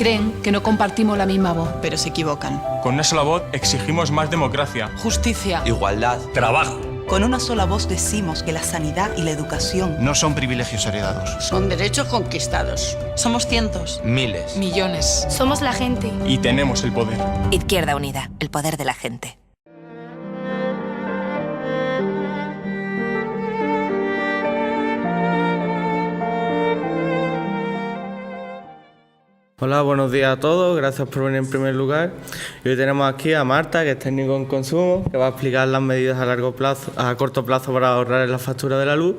Creen que no compartimos la misma voz. Pero se equivocan. Con una sola voz exigimos más democracia, Justicia. igualdad, trabajo. Con una sola voz decimos que la sanidad y la educación no son privilegios heredados. Son derechos conquistados. somos cientos. miles. Millones. Somos la gente. Y tenemos el poder. Izquierda Unida, el poder de la gente. Hola, buenos días a todos, gracias por venir en primer lugar. Y hoy tenemos aquí a Marta, que es técnico en consumo, que va a explicar las medidas a corto plazo para ahorrar en la factura de la luz.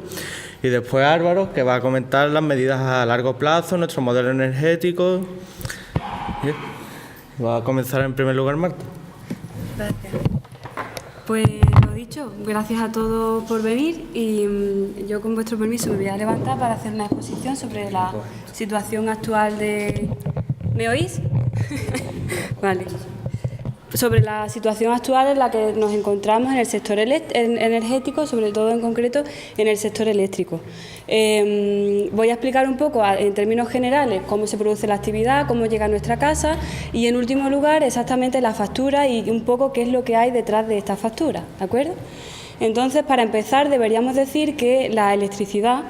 Y después Álvaro, que va a comentar las medidas a largo plazo, nuestro modelo energético. Y va a comenzar en primer lugar Marta. Gracias. Pues lo dicho, gracias a todos por venir y yo con vuestro permiso me voy a levantar para hacer una exposición sobre la situación actual de... ¿Me oís? Vale. Sobre la situación actual en la que nos encontramos en el sector energético, sobre todo en concreto en el sector eléctrico. Voy a explicar un poco en términos generales cómo se produce la actividad, cómo llega a nuestra casa y en último lugar exactamente la factura y un poco qué es lo que hay detrás de esta factura, ¿de acuerdo? Entonces, para empezar deberíamos decir que la electricidad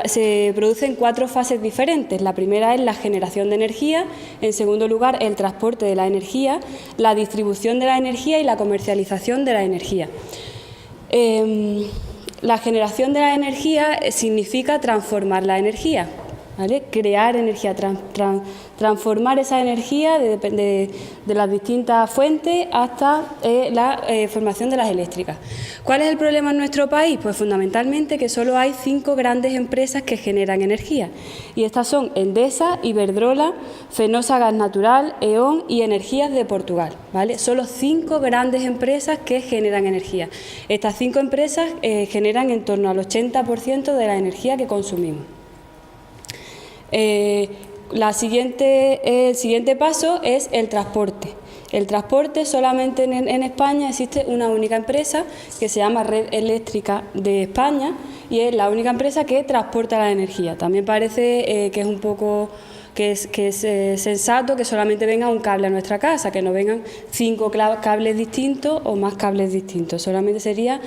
se produce en 4 fases diferentes. La primera es la generación de energía, en segundo lugar el transporte de la energía, la distribución de la energía y la comercialización de la energía. La generación de la energía significa transformar la energía, ¿vale? Crear energía, transformar esa energía de las distintas fuentes hasta la formación de las eléctricas. ¿Cuál es el problema en nuestro país? Pues fundamentalmente que solo hay 5 grandes empresas que generan energía y estas son Endesa, Iberdrola, Fenosa Gas Natural, E.ON y Energías de Portugal, ¿vale? Solo 5 grandes empresas que generan energía. Estas 5 empresas generan en torno al 80% de la energía que consumimos. El siguiente paso es el transporte. El transporte, solamente en España existe una única empresa que se llama Red Eléctrica de España y es la única empresa que transporta la energía. También parece que es un poco sensato que solamente venga un cable a nuestra casa, que no vengan 5 cables distintos o más cables distintos, solamente sería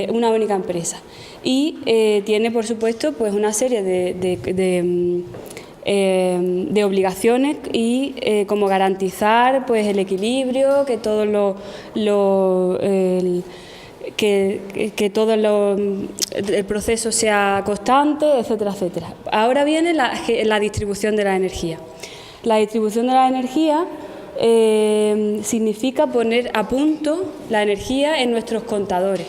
una única empresa. Y tiene, por supuesto, pues una serie de obligaciones y como garantizar pues el equilibrio, que todo el proceso sea constante, etcétera, etcétera. Ahora viene la distribución de la energía. La distribución de la energía significa poner a punto la energía en nuestros contadores,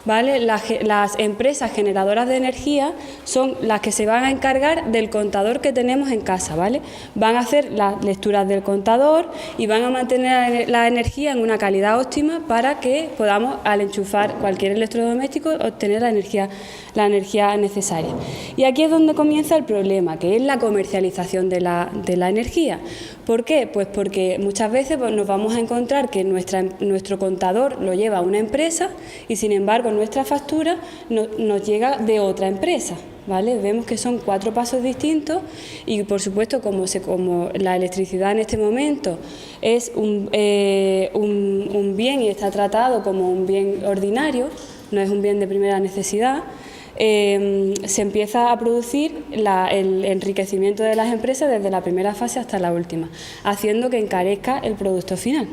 ¿vale? Las empresas generadoras de energía son las que se van a encargar del contador que tenemos en casa, ¿vale? Van a hacer las lecturas del contador y van a mantener la energía en una calidad óptima para que podamos, al enchufar cualquier electrodoméstico, obtener la energía necesaria. Y aquí es donde comienza el problema, que es la comercialización de la energía. ¿Por qué? Pues porque muchas veces nos vamos a encontrar que nuestro contador lo lleva a una empresa y sin embargo nuestra factura nos llega de otra empresa, ¿vale? Vemos que son 4 pasos distintos y por supuesto como la electricidad en este momento es un bien y está tratado como un bien ordinario, no es un bien de primera necesidad, se empieza a producir el enriquecimiento de las empresas desde la primera fase hasta la última, haciendo que encarezca el producto final.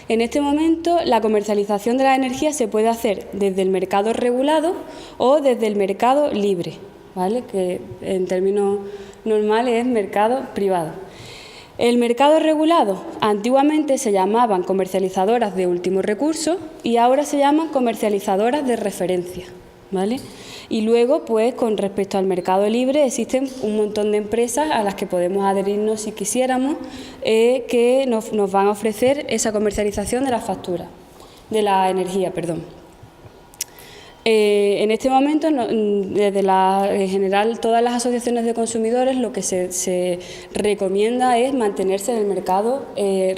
En este momento, la comercialización de la energía se puede hacer desde el mercado regulado o desde el mercado libre, ¿vale? Que en términos normales es mercado privado. El mercado regulado antiguamente se llamaban comercializadoras de último recurso y ahora se llaman comercializadoras de referencia, ¿vale? Y luego, pues, con respecto al mercado libre, existen un montón de empresas a las que podemos adherirnos si quisiéramos, que nos van a ofrecer esa comercialización de la factura, de la energía, perdón. En este momento, desde en general, todas las asociaciones de consumidores lo que se recomienda es mantenerse en el mercado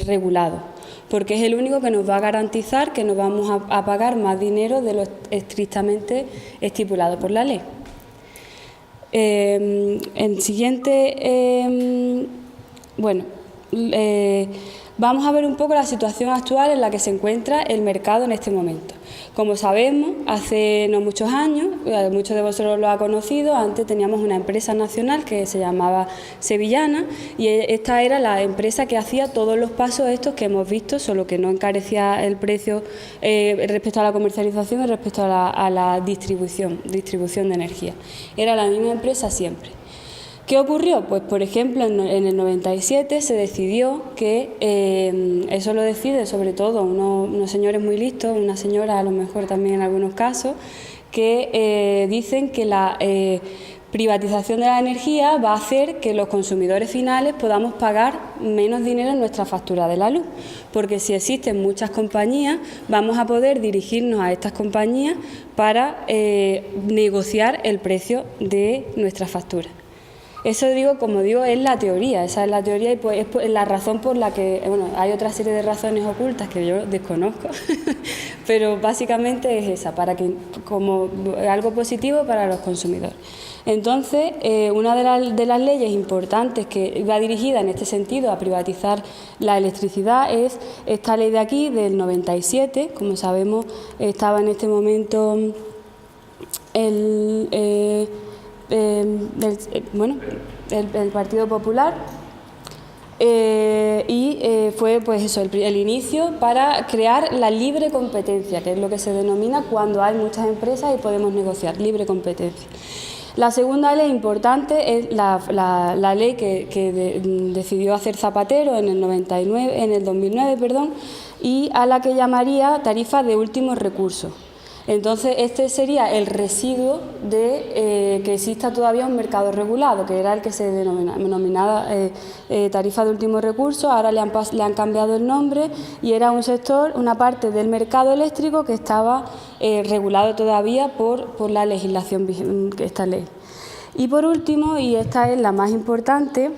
regulado, porque es el único que nos va a garantizar que no vamos a pagar más dinero de lo estrictamente estipulado por la ley. El siguiente, vamos a ver un poco la situación actual en la que se encuentra el mercado en este momento. Como sabemos, hace no muchos años, muchos de vosotros lo han conocido, antes teníamos una empresa nacional que se llamaba Sevillana y esta era la empresa que hacía todos los pasos estos que hemos visto, solo que no encarecía el precio respecto a la comercialización y respecto a la distribución de energía. Era la misma empresa siempre. ¿Qué ocurrió? Pues, por ejemplo, en el 97 se decidió que, eso lo decide sobre todo unos señores muy listos, una señora a lo mejor también en algunos casos, que dicen que la privatización de la energía va a hacer que los consumidores finales podamos pagar menos dinero en nuestra factura de la luz, porque si existen muchas compañías, vamos a poder dirigirnos a estas compañías para negociar el precio de nuestra factura. Eso como digo, es la teoría, esa es la teoría y pues es la razón por la que, hay otra serie de razones ocultas que yo desconozco, pero básicamente es esa, para que como algo positivo para los consumidores. Entonces, una de las leyes importantes que va dirigida en este sentido a privatizar la electricidad es esta ley de aquí, del 97, como sabemos, estaba en este momento el Partido Popular fue pues eso, el inicio para crear la libre competencia, que es lo que se denomina cuando hay muchas empresas y podemos negociar, libre competencia. La segunda ley importante es la ley que decidió hacer Zapatero en el 2009, y a la que llamaría tarifa de último recurso. Entonces, este sería el residuo de que exista todavía un mercado regulado, que era el que se denominaba tarifa de último recurso. Ahora le han cambiado el nombre y era un sector, una parte del mercado eléctrico que estaba regulado todavía por la legislación, esta ley. Y por último, y esta es la más importante,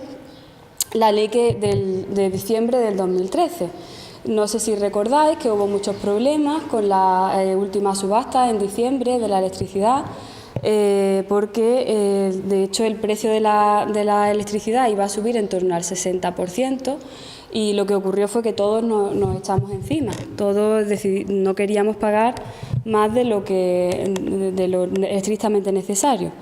la ley de diciembre del 2013. No sé si recordáis que hubo muchos problemas con la última subasta en diciembre de la electricidad, porque de hecho el precio de la electricidad iba a subir en torno al 60%, y lo que ocurrió fue que todos nos echamos encima, todos no queríamos pagar más de lo estrictamente necesario.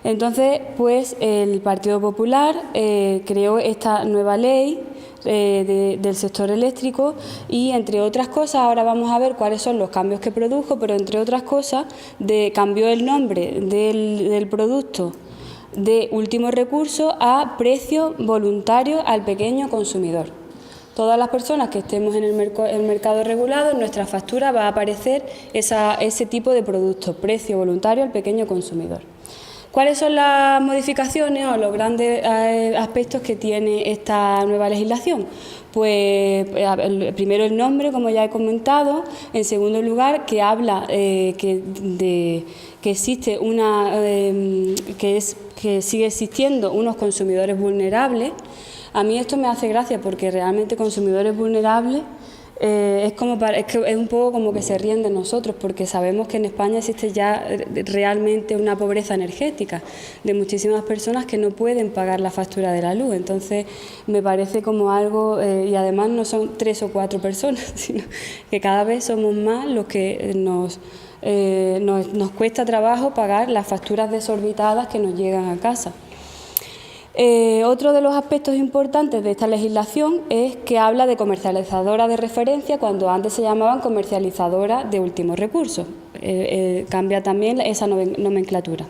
Entonces, pues el Partido Popular creó esta nueva ley del sector eléctrico y, entre otras cosas, ahora vamos a ver cuáles son los cambios que produjo, pero entre otras cosas cambió el nombre del producto de último recurso a precio voluntario al pequeño consumidor. Todas las personas que estemos en el mercado regulado, en nuestra factura va a aparecer ese tipo de producto, precio voluntario al pequeño consumidor. ¿Cuáles son las modificaciones o los grandes aspectos que tiene esta nueva legislación? Pues primero el nombre, como ya he comentado. En segundo lugar, que habla que existe que sigue existiendo unos consumidores vulnerables. A mí esto me hace gracia porque realmente consumidores vulnerables es un poco como que se ríen de nosotros, porque sabemos que en España existe ya realmente una pobreza energética de muchísimas personas que no pueden pagar la factura de la luz. Entonces me parece como algo, y además no son 3 o 4 personas, sino que cada vez somos más los que nos cuesta trabajo pagar las facturas desorbitadas que nos llegan a casa. Otro de los aspectos importantes de esta legislación es que habla de comercializadora de referencia cuando antes se llamaban comercializadora de último recurso. Cambia también esa nomenclatura.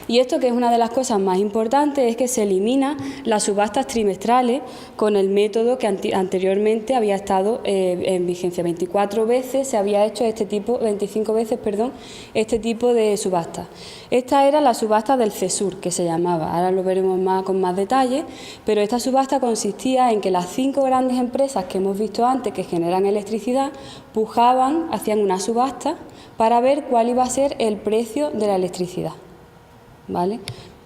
Y esto, que es una de las cosas más importantes, es que se elimina las subastas trimestrales con el método que anteriormente había estado en vigencia. 25 veces se había hecho este tipo de subastas. Esta era la subasta del CESUR, que se llamaba, ahora lo veremos con más detalle, pero esta subasta consistía en que las 5 grandes empresas que hemos visto antes que generan electricidad pujaban, hacían una subasta para ver cuál iba a ser el precio de la electricidad. ¿Vale?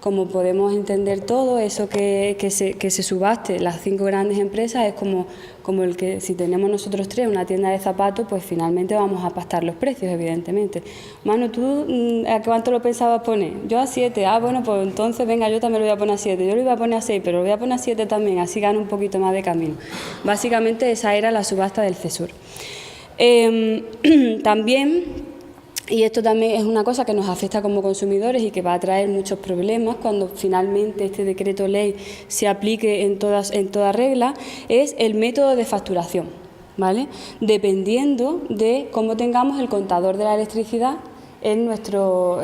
como podemos entender todo, eso que se subaste las 5 grandes empresas es como el que si tenemos nosotros 3 una tienda de zapatos, pues finalmente vamos a pactar los precios, evidentemente. Manu, ¿tú a cuánto lo pensabas poner? Yo a 7, bueno, pues entonces venga, yo también lo voy a poner a 7, yo lo iba a poner a 6, pero lo voy a poner a 7 también, así gano un poquito más de camino. Básicamente esa era la subasta del CESUR. También, y esto también es una cosa que nos afecta como consumidores y que va a traer muchos problemas cuando finalmente este decreto ley se aplique en toda regla, es el método de facturación, ¿vale? Dependiendo de cómo tengamos el contador de la electricidad en nuestro,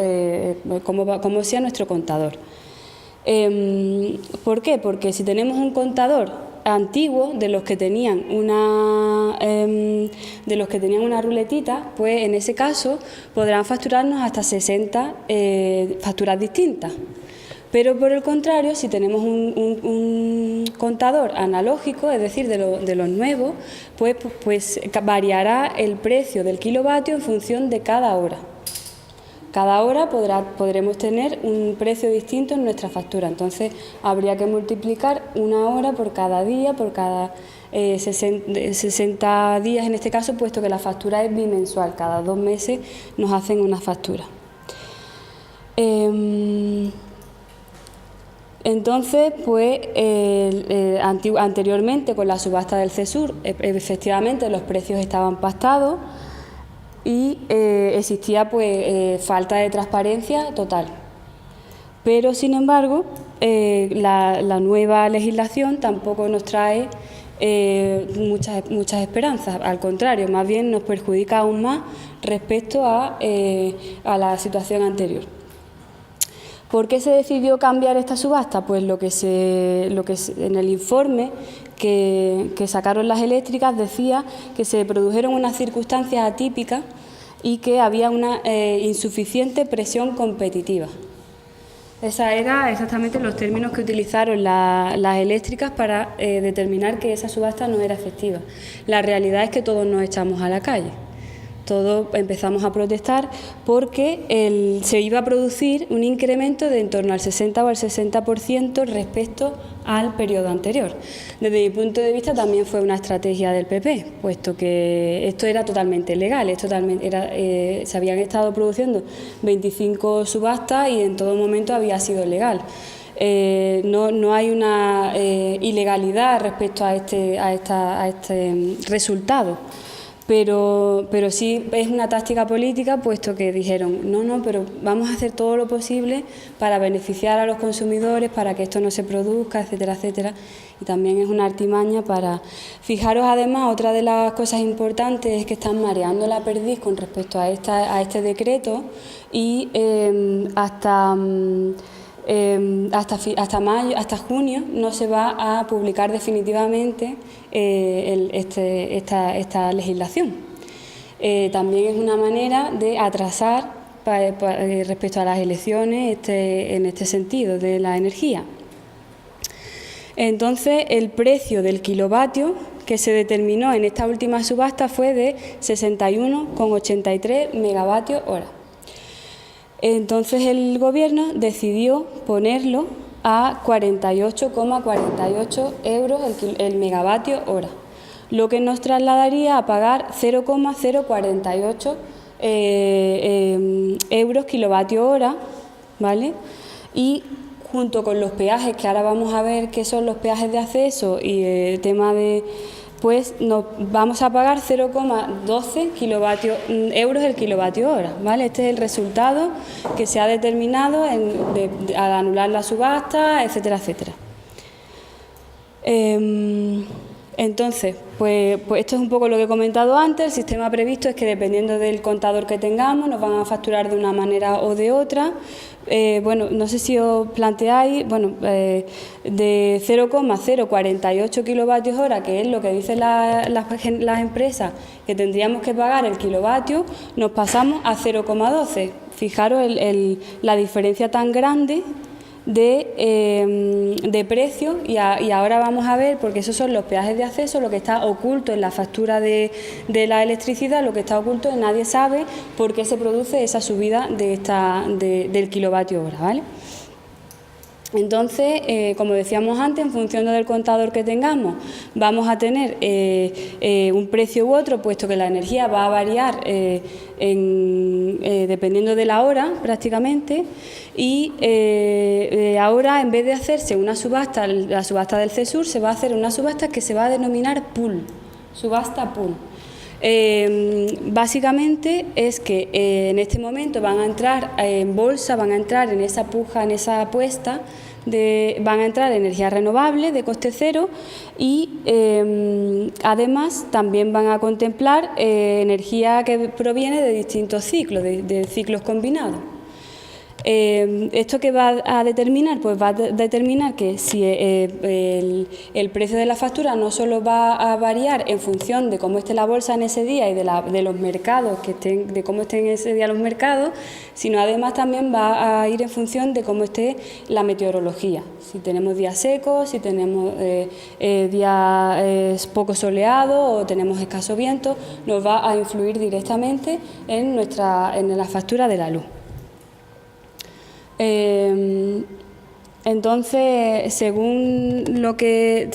cómo sea nuestro contador. ¿Por qué? Porque si tenemos un contador antiguo de los que tenían una ruletita, pues en ese caso podrán facturarnos hasta 60 facturas distintas. Pero por el contrario, si tenemos un contador analógico, es decir, de los nuevos, pues variará el precio del kilovatio en función de cada hora. Cada hora podremos tener un precio distinto en nuestra factura, entonces habría que multiplicar una hora por cada día, por cada 60 días en este caso, puesto que la factura es bimensual, cada 2 meses nos hacen una factura. Entonces, pues anteriormente con la subasta del CESUR, efectivamente los precios estaban pactados, y existía pues falta de transparencia total. Pero sin embargo la nueva legislación tampoco nos trae muchas esperanzas, al contrario, más bien nos perjudica aún más respecto a la situación anterior. ¿Por qué se decidió cambiar esta subasta? Pues lo que en el informe que sacaron las eléctricas decía que se produjeron unas circunstancias atípicas y que había una insuficiente presión competitiva. Esos eran exactamente los términos que utilizaron las eléctricas para determinar que esa subasta no era efectiva. La realidad es que todos nos echamos a la calle. Todos empezamos a protestar porque se iba a producir un incremento de en torno al 60 o al 60% respecto al periodo anterior. Desde mi punto de vista también fue una estrategia del PP, puesto que esto era totalmente legal, se habían estado produciendo 25 subastas y en todo momento había sido legal. No hay una ilegalidad respecto a este resultado. Pero sí es una táctica política, puesto que dijeron, no, pero vamos a hacer todo lo posible para beneficiar a los consumidores, para que esto no se produzca, etcétera, etcétera. Y también es una artimaña para... Fijaros, además, otra de las cosas importantes es que están mareando la perdiz con respecto a este decreto y hasta junio no se va a publicar definitivamente esta legislación. También es una manera de atrasar respecto a las elecciones en este sentido de la energía. Entonces, el precio del kilovatio que se determinó en esta última subasta fue de 61,83 megavatios hora. Entonces el Gobierno decidió ponerlo a 48,48 euros el megavatio hora, lo que nos trasladaría a pagar 0,048 euros kilovatio hora, ¿vale? Y junto con los peajes, que ahora vamos a ver qué son los peajes de acceso y el tema de... pues nos vamos a pagar 0,12 euros el kilovatio hora, ¿vale? Este es el resultado que se ha determinado al anular la subasta, etcétera, etcétera. Entonces, pues esto es un poco lo que he comentado antes. El sistema previsto es que dependiendo del contador que tengamos nos van a facturar de una manera o de otra. Bueno, no sé si os planteáis, de 0,048 kilovatios hora, que es lo que dicen las empresas que tendríamos que pagar el kilovatio, nos pasamos a 0,12. Fijaros la diferencia tan grande de precio y ahora vamos a ver, porque esos son los peajes de acceso, lo que está oculto en la factura de la electricidad, lo que está oculto, nadie sabe por qué se produce esa subida del kilovatio hora, ¿vale? Entonces, como decíamos antes, en función del contador que tengamos, vamos a tener un precio u otro, puesto que la energía va a variar dependiendo de la hora, prácticamente. Y ahora, en vez de hacerse una subasta, la subasta del CESUR, se va a hacer una subasta que se va a denominar pool, subasta pool. Básicamente es que en este momento van a entrar en bolsa, van a entrar en esa puja, en esa apuesta, van a entrar energías renovables de coste cero y además también van a contemplar energía que proviene de distintos ciclos, de ciclos combinados. ¿Esto qué va a determinar? Pues va a determinar que si el precio de la factura no solo va a variar en función de cómo esté la bolsa en ese día y de los mercados, de cómo estén en ese día los mercados, sino además también va a ir en función de cómo esté la meteorología. Si tenemos días secos, si tenemos días poco soleados o tenemos escaso viento, nos va a influir directamente en la factura de la luz. Entonces, según lo que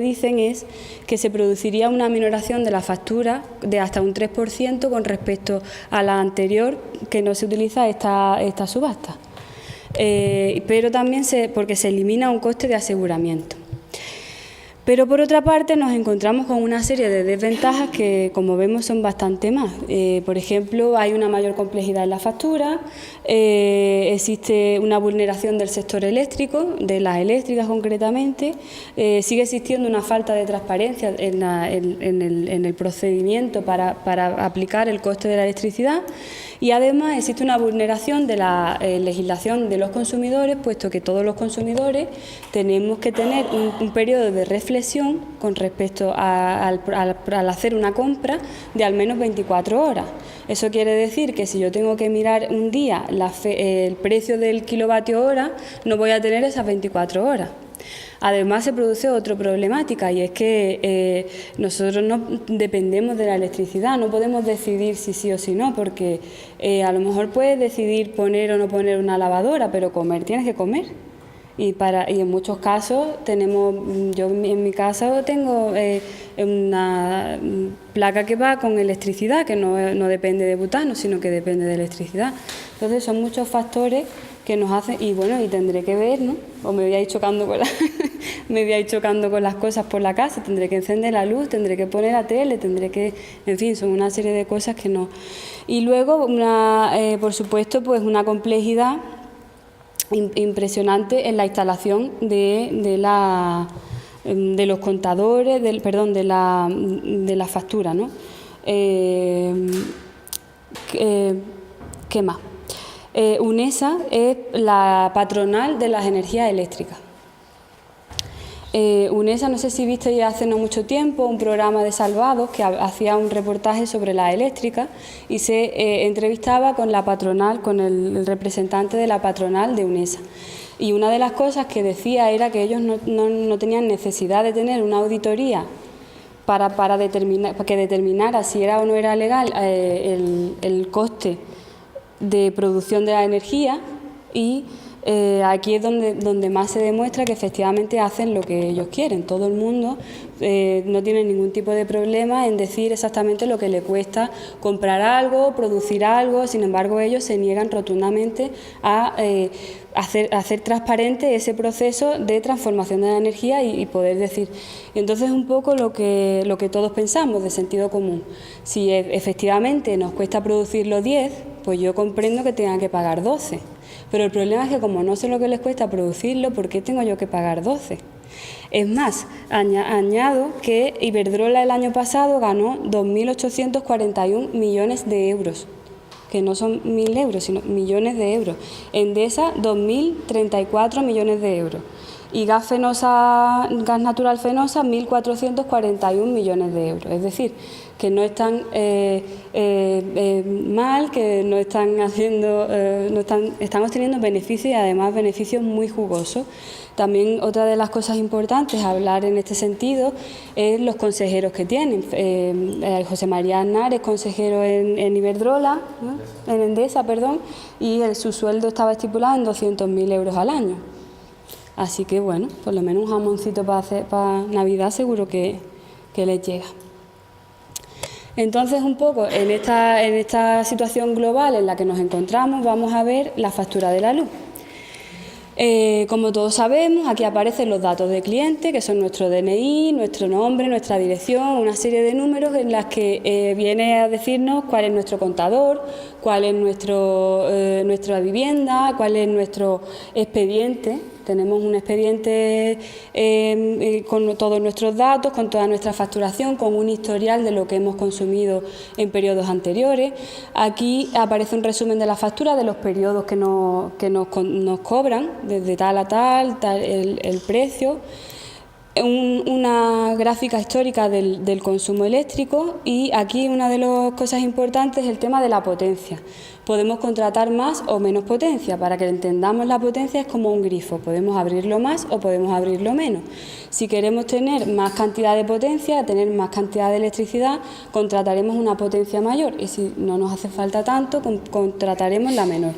dicen es que se produciría una minoración de la factura de hasta un 3% con respecto a la anterior, que no se utiliza esta subasta, pero también porque se elimina un coste de aseguramiento. Pero por otra parte nos encontramos con una serie de desventajas que, como vemos, son bastante más. Por ejemplo, hay una mayor complejidad en la factura, existe una vulneración del sector eléctrico, de las eléctricas concretamente, sigue existiendo una falta de transparencia en el procedimiento para aplicar el coste de la electricidad y además existe una vulneración de la legislación de los consumidores, puesto que todos los consumidores tenemos que tener un periodo de reflexión con respecto al hacer una compra de al menos 24 horas. Eso quiere decir que si yo tengo que mirar un día el precio del kilovatio hora, no voy a tener esas 24 horas. Además se produce otra problemática y es que nosotros no dependemos de la electricidad, no podemos decidir si sí o si no, porque a lo mejor puedes decidir poner o no poner una lavadora, pero comer tienes que comer. Y en muchos casos yo en mi casa tengo una placa que va con electricidad, que no depende de butano, sino que depende de electricidad. Entonces son muchos factores que nos hacen, y bueno, y tendré que ver, ¿no? O me voy a ir chocando con las cosas por la casa, tendré que encender la luz, tendré que poner la tele, en fin, son una serie de cosas que no. Y luego, por supuesto, pues una complejidad impresionante en la instalación de los contadores, de la factura, ¿no? ¿Qué más? UNESA es la patronal de las energías eléctricas. UNESA, no sé si viste ya hace no mucho tiempo un programa de Salvados que hacía un reportaje sobre la eléctrica y se entrevistaba con la patronal, con el representante de la patronal de UNESA. Y una de las cosas que decía era que ellos no tenían necesidad de tener una auditoría para que determinara si era o no era legal el coste de producción de la energía y aquí es donde más se demuestra que efectivamente hacen lo que ellos quieren. Todo el mundo no tiene ningún tipo de problema en decir exactamente lo que le cuesta comprar algo, producir algo, sin embargo ellos se niegan rotundamente a hacer transparente ese proceso de transformación de la energía y poder decir. Y entonces un poco lo que todos pensamos de sentido común. Si efectivamente nos cuesta producir los 10, pues yo comprendo que tengan que pagar 12. Pero el problema es que como no sé lo que les cuesta producirlo, ¿por qué tengo yo que pagar 12? Es más, añado que Iberdrola el año pasado ganó 2.841 millones de euros, que no son 1.000 euros, sino millones de euros. Endesa, 2.034 millones de euros. Y Gas Natural Fenosa, 1.441 millones de euros. Es decir, que no están mal, que no están están obteniendo beneficios y además beneficios muy jugosos. También otra de las cosas importantes a hablar en este sentido es los consejeros que tienen. José María Aznar es consejero en Iberdrola, ¿no? En Endesa, perdón, y su sueldo estaba estipulado en 200.000 euros al año. Así que bueno, por lo menos un jamoncito para Navidad seguro que les llega. Entonces, un poco en esta situación global en la que nos encontramos, vamos a ver la factura de la luz. Como todos sabemos, aquí aparecen los datos de cliente, que son nuestro DNI, nuestro nombre, nuestra dirección, una serie de números en las que viene a decirnos cuál es nuestro contador, cuál es nuestra vivienda, cuál es nuestro expediente. Tenemos un expediente con todos nuestros datos, con toda nuestra facturación, con un historial de lo que hemos consumido en periodos anteriores. Aquí aparece un resumen de la factura, de los periodos que nos cobran, desde tal a tal, el precio. Una gráfica histórica del consumo eléctrico, y aquí una de las cosas importantes es el tema de la potencia. Podemos contratar más o menos potencia. Para que entendamos, la potencia es como un grifo, podemos abrirlo más o podemos abrirlo menos. Si queremos tener más cantidad de potencia, tener más cantidad de electricidad, contrataremos una potencia mayor, y si no nos hace falta tanto, contrataremos la menor.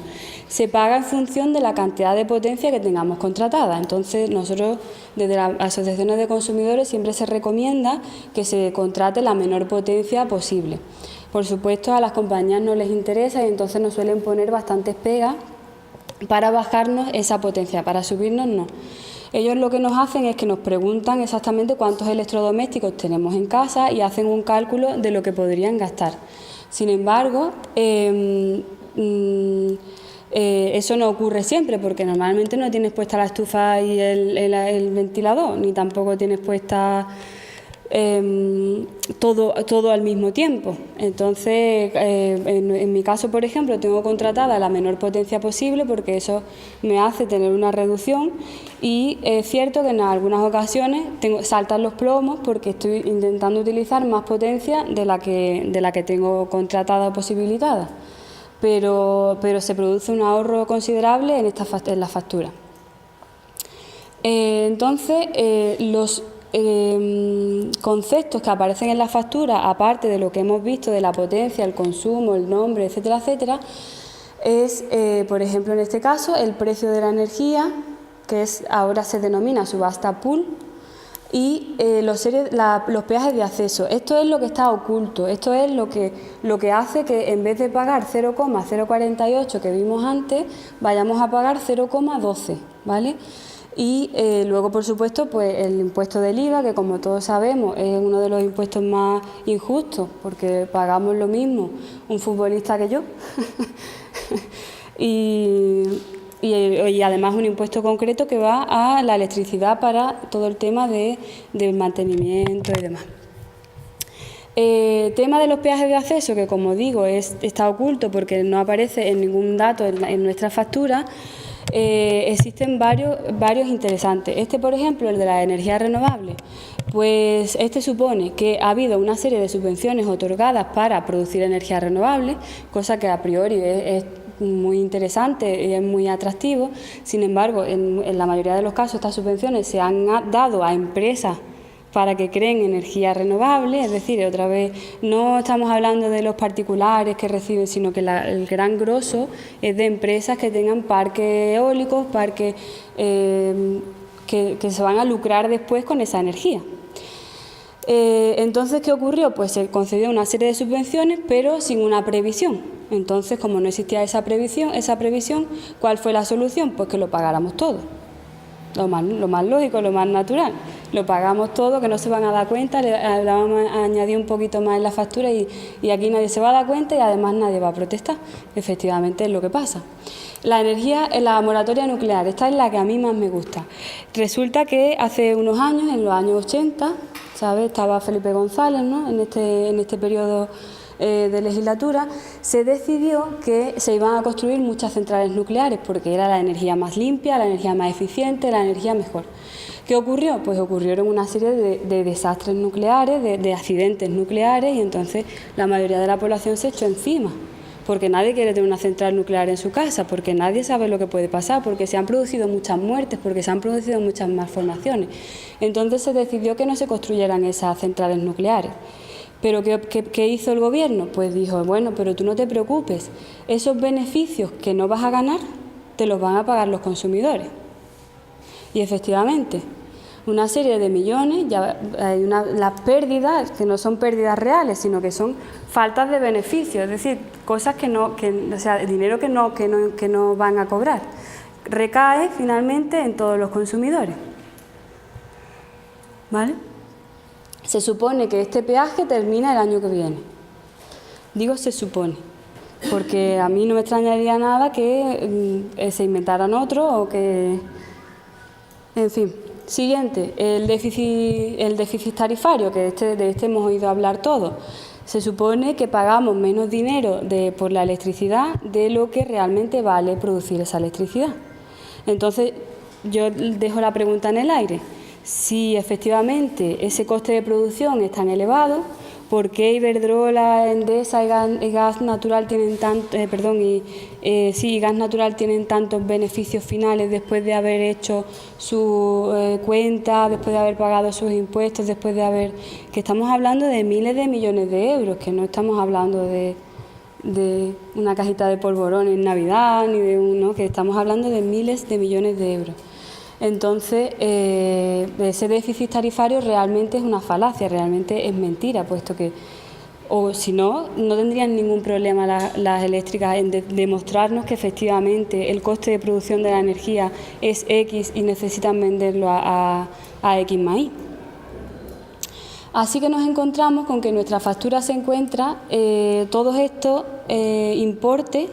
Se paga en función de la cantidad de potencia que tengamos contratada. Entonces, nosotros desde las asociaciones de consumidores siempre se recomienda que se contrate la menor potencia posible. Por supuesto, a las compañías no les interesa y entonces nos suelen poner bastantes pegas para bajarnos esa potencia, para subirnos no. Ellos lo que nos hacen es que nos preguntan exactamente cuántos electrodomésticos tenemos en casa y hacen un cálculo de lo que podrían gastar. Sin embargo, eso no ocurre siempre, porque normalmente no tienes puesta la estufa y el ventilador, ni tampoco tienes puesta todo al mismo tiempo. Entonces, en mi caso, por ejemplo, tengo contratada la menor potencia posible porque eso me hace tener una reducción, y es cierto que en algunas ocasiones saltan los plomos porque estoy intentando utilizar más potencia de la que tengo contratada o posibilitada. Pero se produce un ahorro considerable en la factura. Entonces, los conceptos que aparecen en la factura, aparte de lo que hemos visto de la potencia, el consumo, el nombre, etcétera, etcétera, es, por ejemplo, en este caso, el precio de la energía, que ahora se denomina subasta pool, y los peajes de acceso. Esto es lo que está oculto, esto es lo que hace que en vez de pagar 0,048 que vimos antes, vayamos a pagar 0,12, ¿vale? Y luego, por supuesto, pues el impuesto del IVA, que como todos sabemos es uno de los impuestos más injustos, porque pagamos lo mismo un futbolista que yo. Y además un impuesto concreto que va a la electricidad para todo el tema del mantenimiento y demás. Tema de los peajes de acceso, que como digo está oculto porque no aparece en ningún dato en nuestra factura. Existen varios interesantes. Por ejemplo, el de la energía renovable, pues supone que ha habido una serie de subvenciones otorgadas para producir energía renovable, cosa que a priori es muy interesante y es muy atractivo. Sin embargo, en la mayoría de los casos estas subvenciones se han dado a empresas para que creen energía renovable, es decir, otra vez no estamos hablando de los particulares que reciben, sino que el gran grosso es de empresas que tengan parques eólicos, parques que se van a lucrar después con esa energía. Entonces, ¿qué ocurrió? Pues se concedió una serie de subvenciones, pero sin una previsión. Entonces, como no existía esa previsión, ¿cuál fue la solución? Pues que lo pagáramos todo. Lo más lógico, lo más natural. Lo pagamos todo, que no se van a dar cuenta, le vamos a añadir un poquito más en la factura y aquí nadie se va a dar cuenta y además nadie va a protestar. Efectivamente es lo que pasa. La energía en la moratoria nuclear, esta es la que a mí más me gusta. Resulta que hace unos años, en los años 80, ¿sabes? Estaba Felipe González, ¿no? en este periodo de legislatura, se decidió que se iban a construir muchas centrales nucleares porque era la energía más limpia, la energía más eficiente, la energía mejor. ¿Qué ocurrió? Pues ocurrieron una serie de desastres nucleares, de accidentes nucleares, y entonces la mayoría de la población se echó encima, porque nadie quiere tener una central nuclear en su casa, porque nadie sabe lo que puede pasar, porque se han producido muchas muertes, porque se han producido muchas malformaciones. Entonces se decidió que no se construyeran esas centrales nucleares. ¿Pero qué hizo el gobierno? Pues dijo, bueno, pero tú no te preocupes, esos beneficios que no vas a ganar te los van a pagar los consumidores. Y efectivamente, una serie de millones, ya hay las pérdidas, que no son pérdidas reales, sino que son faltas de beneficio, es decir, cosas o sea, dinero que no van a cobrar. Recae finalmente en todos los consumidores. ¿Vale? Se supone que este peaje termina el año que viene. Digo se supone, porque a mí no me extrañaría nada que se inventaran otro o que... En fin. Siguiente, el déficit tarifario, que de este hemos oído hablar todos. Se supone que pagamos menos dinero por la electricidad de lo que realmente vale producir esa electricidad. Entonces, yo dejo la pregunta en el aire. Si efectivamente ese coste de producción es tan elevado, ¿por qué Iberdrola, Endesa y Gas Natural tienen Gas Natural tienen tantos beneficios finales después de haber hecho su cuenta, después de haber pagado sus impuestos, después de haber... que estamos hablando de miles de millones de euros, que no estamos hablando de una cajita de polvorón en Navidad, ni de uno, que estamos hablando de miles de millones de euros. Entonces, ese déficit tarifario realmente es una falacia, realmente es mentira, puesto que, o si no, no tendrían ningún problema las eléctricas en demostrarnos que efectivamente el coste de producción de la energía es X y necesitan venderlo a X más Y. Así que nos encontramos con que en nuestra factura se encuentra todos estos importes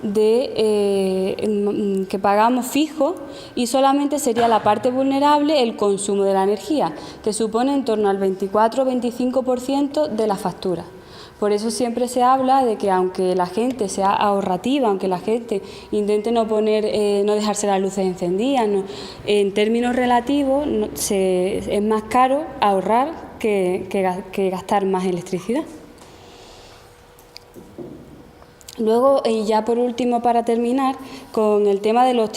que pagamos fijos, y solamente sería la parte vulnerable el consumo de la energía, que supone en torno al 24 o 25% de la factura. Por eso siempre se habla de que aunque la gente sea ahorrativa, aunque la gente intente no dejarse las luces encendidas, en términos relativos es más caro ahorrar que gastar más electricidad. Luego, y ya por último para terminar, con el tema de los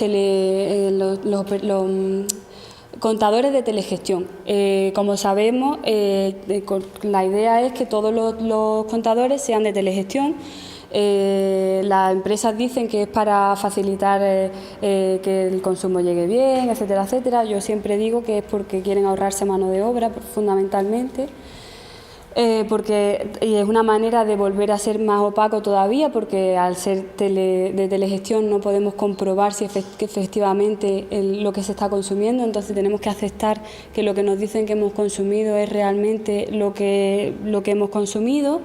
contadores de telegestión. Como sabemos, la idea es que todos los contadores sean de telegestión. Las empresas dicen que es para facilitar que el consumo llegue bien, etcétera, etcétera. Yo siempre digo que es porque quieren ahorrarse mano de obra, fundamentalmente. Porque es una manera de volver a ser más opaco todavía, porque al ser de telegestión no podemos comprobar si efectivamente lo que se está consumiendo, entonces tenemos que aceptar que lo que nos dicen que hemos consumido es realmente lo que hemos consumido.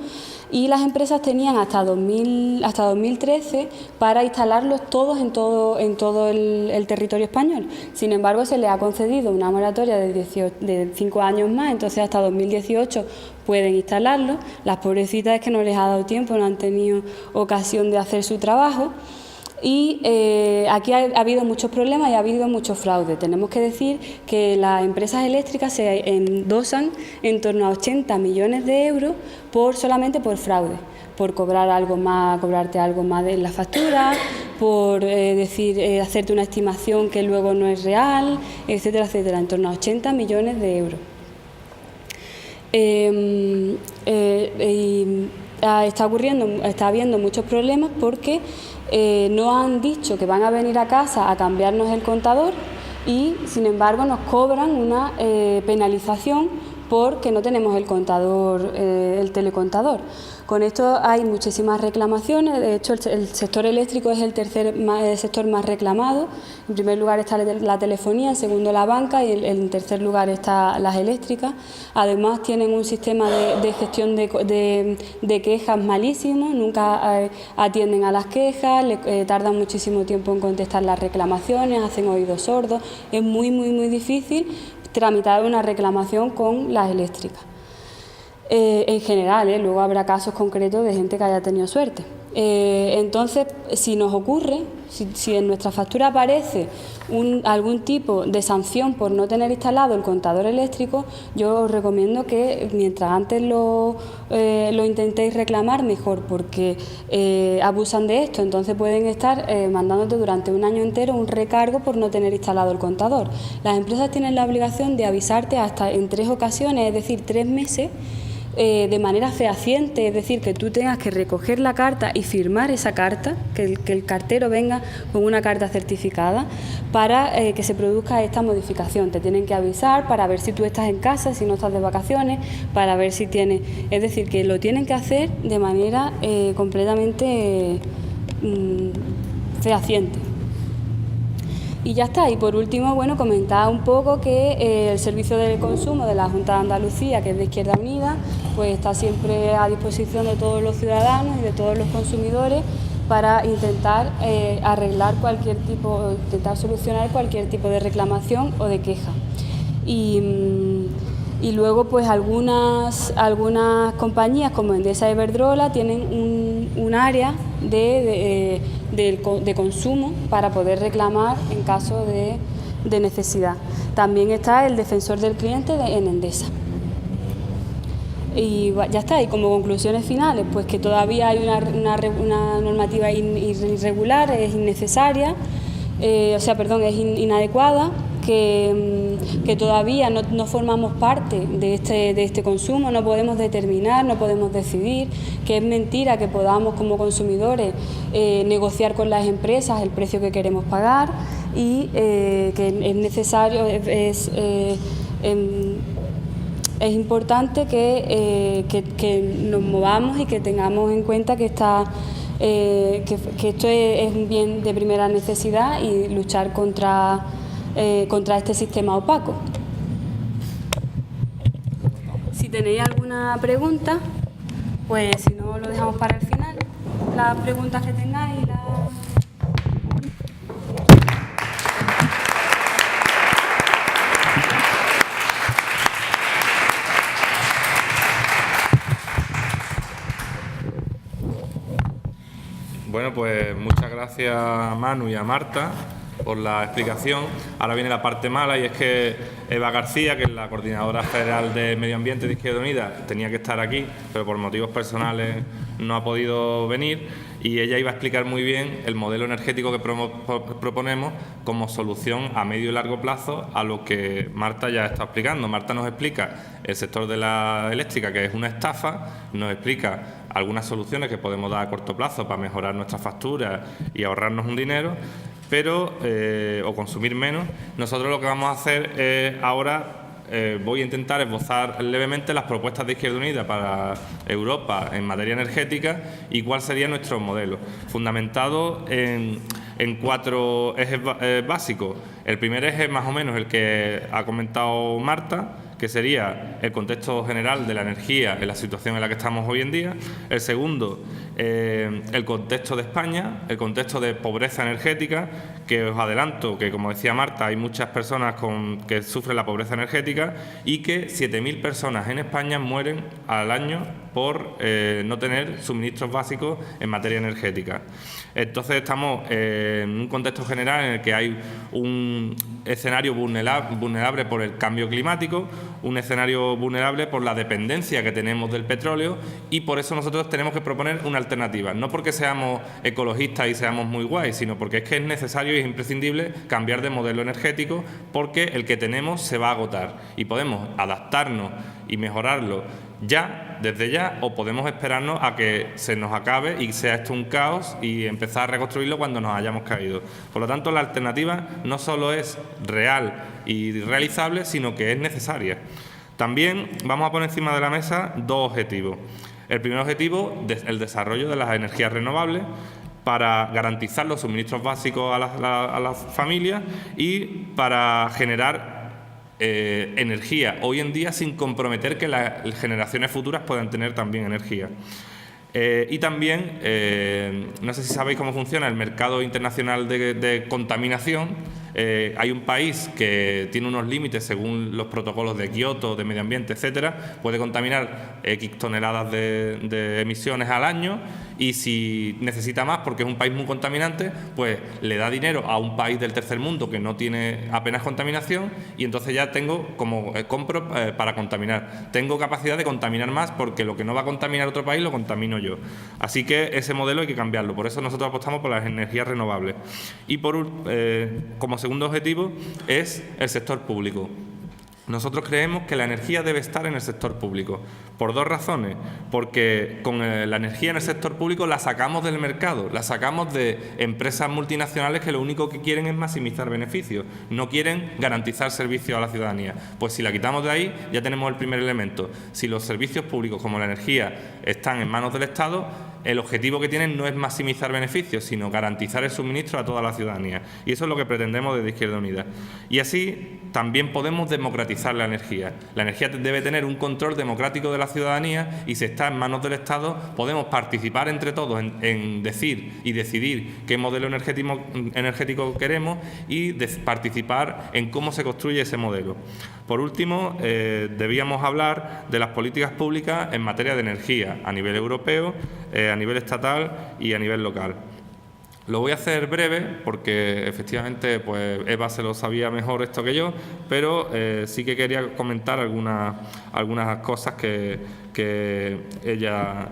Y las empresas tenían hasta 2013 para instalarlos todos en todo el territorio español. Sin embargo, se les ha concedido una moratoria de 5 años más, entonces hasta 2018 pueden instalarlos. Las pobrecitas es que no les ha dado tiempo, no han tenido ocasión de hacer su trabajo. Y aquí ha habido muchos problemas y ha habido mucho fraude. Tenemos que decir que las empresas eléctricas se endosan en torno a 80 millones de euros solamente por fraude, por cobrarte algo más en la factura, por hacerte una estimación que luego no es real, etcétera, etcétera, en torno a 80 millones de euros. Está habiendo muchos problemas porque no han dicho que van a venir a casa a cambiarnos el contador y, sin embargo, nos cobran una penalización porque no tenemos el telecontador. Con esto hay muchísimas reclamaciones. De hecho, el sector eléctrico es el tercer sector más reclamado. En primer lugar está la telefonía, en segundo la banca y en tercer lugar están las eléctricas. Además tienen un sistema de gestión de quejas malísimo, nunca atienden a las quejas, tardan muchísimo tiempo en contestar las reclamaciones, hacen oídos sordos. Es muy, muy, muy difícil tramitar una reclamación con las eléctricas. En general, luego habrá casos concretos de gente que haya tenido suerte. Entonces, si nos ocurre, si en nuestra factura aparece algún tipo de sanción por no tener instalado el contador eléctrico, yo os recomiendo que mientras antes lo intentéis reclamar, mejor, porque abusan de esto. Entonces pueden estar mandándote durante un año entero un recargo por no tener instalado el contador. Las empresas tienen la obligación de avisarte hasta en 3 ocasiones, es decir, 3 meses, de manera fehaciente, es decir, que tú tengas que recoger la carta y firmar esa carta, que el cartero venga con una carta certificada para que se produzca esta modificación. Te tienen que avisar para ver si tú estás en casa, si no estás de vacaciones, para ver si tienes... Es decir, que lo tienen que hacer de manera completamente fehaciente. Y ya está. Y por último, bueno, comentar un poco que el Servicio de Consumo de la Junta de Andalucía, que es de Izquierda Unida, pues está siempre a disposición de todos los ciudadanos y de todos los consumidores para intentar arreglar cualquier tipo, intentar solucionar cualquier tipo de reclamación o de queja. Y luego, pues algunas compañías como Endesa y Iberdrola tienen un área de consumo para poder reclamar en caso de necesidad. También está el defensor del cliente en Endesa. Y ya está, y como conclusiones finales, pues que todavía hay una normativa irregular, es innecesaria, es inadecuada, que todavía no formamos parte de este consumo, no podemos determinar, no podemos decidir, que es mentira que podamos como consumidores negociar con las empresas el precio que queremos pagar y que es necesario, es importante que nos movamos y que tengamos en cuenta que esto es un bien de primera necesidad y luchar contra este sistema opaco. Si tenéis alguna pregunta, pues si no lo dejamos para el final, las preguntas que tengáis. Bueno, pues muchas gracias a Manu y a Marta por la explicación. Ahora viene la parte mala, y es que Eva García, que es la coordinadora federal de Medio Ambiente de Izquierda Unida, tenía que estar aquí, pero por motivos personales no ha podido venir, y ella iba a explicar muy bien el modelo energético que proponemos como solución a medio y largo plazo a lo que Marta ya está explicando. Marta nos explica el sector de la eléctrica, que es una estafa, nos explica algunas soluciones que podemos dar a corto plazo para mejorar nuestras facturas y ahorrarnos un dinero, pero o consumir menos. Nosotros lo que vamos a hacer es ahora voy a intentar esbozar levemente las propuestas de Izquierda Unida para Europa en materia energética y cuál sería nuestro modelo, fundamentado en 4 ejes básicos. El primer eje, más o menos, el que ha comentado Marta, que sería el contexto general de la energía en la situación en la que estamos hoy en día. El segundo, el contexto de España, el contexto de pobreza energética, que os adelanto que, como decía Marta, hay muchas personas que sufren la pobreza energética y que 7.000 personas en España mueren al año por no tener suministros básicos en materia energética. Entonces estamos en un contexto general en el que hay un escenario vulnerable por el cambio climático, un escenario vulnerable por la dependencia que tenemos del petróleo, y por eso nosotros tenemos que proponer una alternativa, no porque seamos ecologistas y seamos muy guays, sino porque es que es necesario y es imprescindible cambiar de modelo energético, porque el que tenemos se va a agotar y podemos adaptarnos y mejorarlo desde ya, o podemos esperarnos a que se nos acabe y sea esto un caos y empezar a reconstruirlo cuando nos hayamos caído. Por lo tanto, la alternativa no solo es real y realizable, sino que es necesaria. También vamos a poner encima de la mesa 2 objetivos. El primer objetivo es el desarrollo de las energías renovables para garantizar los suministros básicos a las familias y para generar energía hoy en día sin comprometer que las generaciones futuras puedan tener también energía. Y también, no sé si sabéis cómo funciona el mercado internacional de contaminación. Hay un país que tiene unos límites según los protocolos de Kioto, de medio ambiente, etcétera, puede contaminar X toneladas de emisiones al año, y si necesita más porque es un país muy contaminante, pues le da dinero a un país del tercer mundo que no tiene apenas contaminación, y entonces ya compro para contaminar. Tengo capacidad de contaminar más porque lo que no va a contaminar otro país lo contamino yo. Así que ese modelo hay que cambiarlo. Por eso nosotros apostamos por las energías renovables. Y como segundo objetivo es el sector público. Nosotros creemos que la energía debe estar en el sector público, por dos razones. Porque con la energía en el sector público la sacamos del mercado, la sacamos de empresas multinacionales que lo único que quieren es maximizar beneficios, no quieren garantizar servicios a la ciudadanía. Pues si la quitamos de ahí, ya tenemos el primer elemento. Si los servicios públicos como la energía están en manos del Estado, el objetivo que tienen no es maximizar beneficios, sino garantizar el suministro a toda la ciudadanía. Y eso es lo que pretendemos desde Izquierda Unida. Y así también podemos democratizar la energía. La energía debe tener un control democrático de la ciudadanía y si está en manos del Estado, podemos participar entre todos en decir y decidir qué modelo energético queremos y participar en cómo se construye ese modelo. Por último, debíamos hablar de las políticas públicas en materia de energía a nivel europeo, a nivel estatal y a nivel local. Lo voy a hacer breve porque efectivamente pues Eva se lo sabía mejor esto que yo, pero sí que quería comentar algunas cosas que ella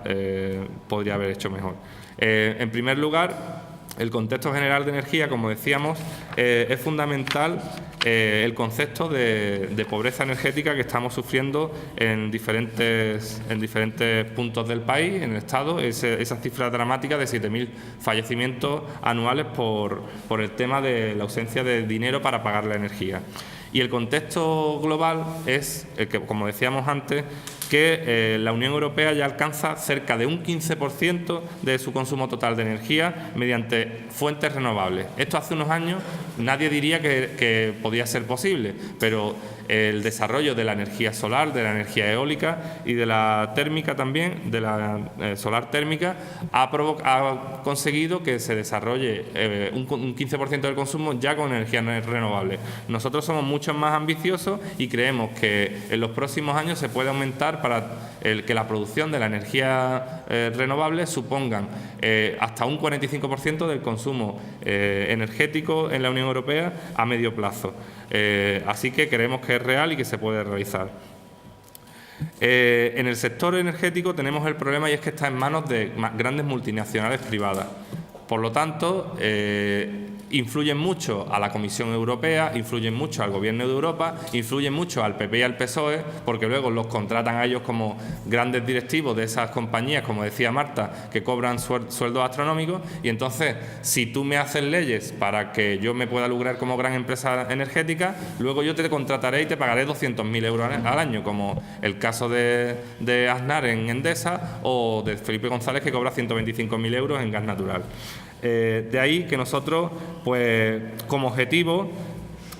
podría haber hecho mejor. En primer lugar, el contexto general de energía, como decíamos, es fundamental el concepto de pobreza energética que estamos sufriendo en diferentes puntos del país, en el Estado, esa cifra dramática de 7.000 fallecimientos anuales por el tema de la ausencia de dinero para pagar la energía. Y el contexto global es, el que, como decíamos antes, que la Unión Europea ya alcanza cerca de un 15% de su consumo total de energía mediante fuentes renovables. Esto hace unos años nadie diría que podía ser posible, pero el desarrollo de la energía solar, de la energía eólica y de la térmica también, de la solar térmica, ha conseguido que se desarrolle un 15% del consumo ya con energías renovables. Nosotros somos mucho más ambiciosos y creemos que en los próximos años se puede aumentar para que la producción de la energía renovable supongan hasta un 45% del consumo energético en la Unión Europea a medio plazo. Así que creemos que es real y que se puede realizar. En el sector energético tenemos el problema y es que está en manos de grandes multinacionales privadas. Por lo tanto, influyen mucho a la Comisión Europea, influyen mucho al Gobierno de Europa, influyen mucho al PP y al PSOE, porque luego los contratan a ellos como grandes directivos de esas compañías, como decía Marta, que cobran sueldos astronómicos, y entonces, si tú me haces leyes para que yo me pueda lucrar como gran empresa energética, luego yo te contrataré y te pagaré 200.000 euros al año, como el caso de Aznar en Endesa o de Felipe González, que cobra 125.000 euros en gas natural. De ahí que nosotros, pues, como objetivo,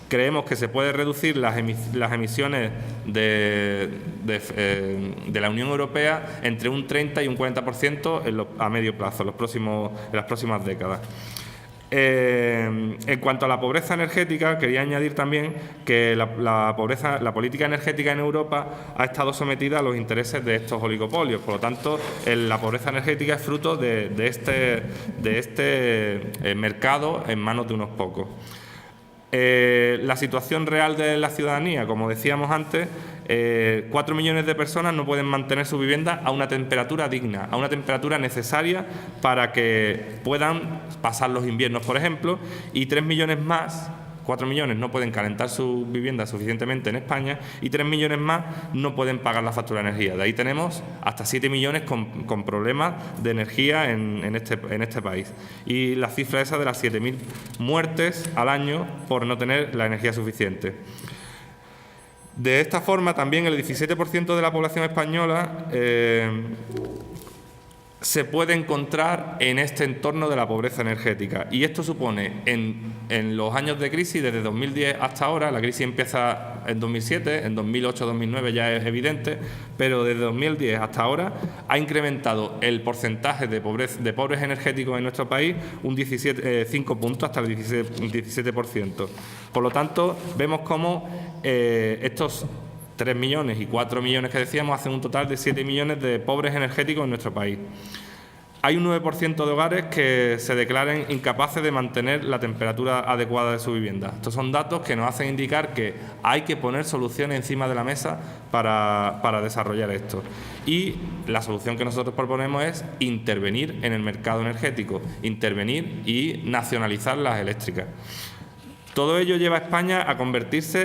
creemos que se puede reducir las emisiones de la Unión Europea entre un 30 y un 40% a medio plazo, en las próximas décadas. En cuanto a la pobreza energética, quería añadir también que la política energética en Europa ha estado sometida a los intereses de estos oligopolios. Por lo tanto, la pobreza energética es fruto de este mercado en manos de unos pocos. La situación real de la ciudadanía, como decíamos antes, 4 millones de personas no pueden mantener su vivienda a una temperatura digna, a una temperatura necesaria para que puedan pasar los inviernos, por ejemplo, y 3 millones más, 4 millones no pueden calentar su vivienda suficientemente en España y 3 millones más no pueden pagar la factura de energía. De ahí tenemos hasta 7 millones con problemas de energía en este país. Y la cifra esa de las 7.000 muertes al año por no tener la energía suficiente. De esta forma, también el 17% de la población española se puede encontrar en este entorno de la pobreza energética. Y esto supone, en los años de crisis, desde 2010 hasta ahora, la crisis empieza en 2007, en 2008-2009 ya es evidente, pero desde 2010 hasta ahora ha incrementado el porcentaje de pobres energéticos en nuestro país un 5 puntos hasta el 17%. Por lo tanto, vemos cómo estos 3 millones y 4 millones que decíamos hacen un total de 7 millones de pobres energéticos en nuestro país. Hay un 9% de hogares que se declaren incapaces de mantener la temperatura adecuada de su vivienda. Estos son datos que nos hacen indicar que hay que poner soluciones encima de la mesa para desarrollar esto. Y la solución que nosotros proponemos es intervenir en el mercado energético, intervenir y nacionalizar las eléctricas. Todo ello lleva a España a convertirse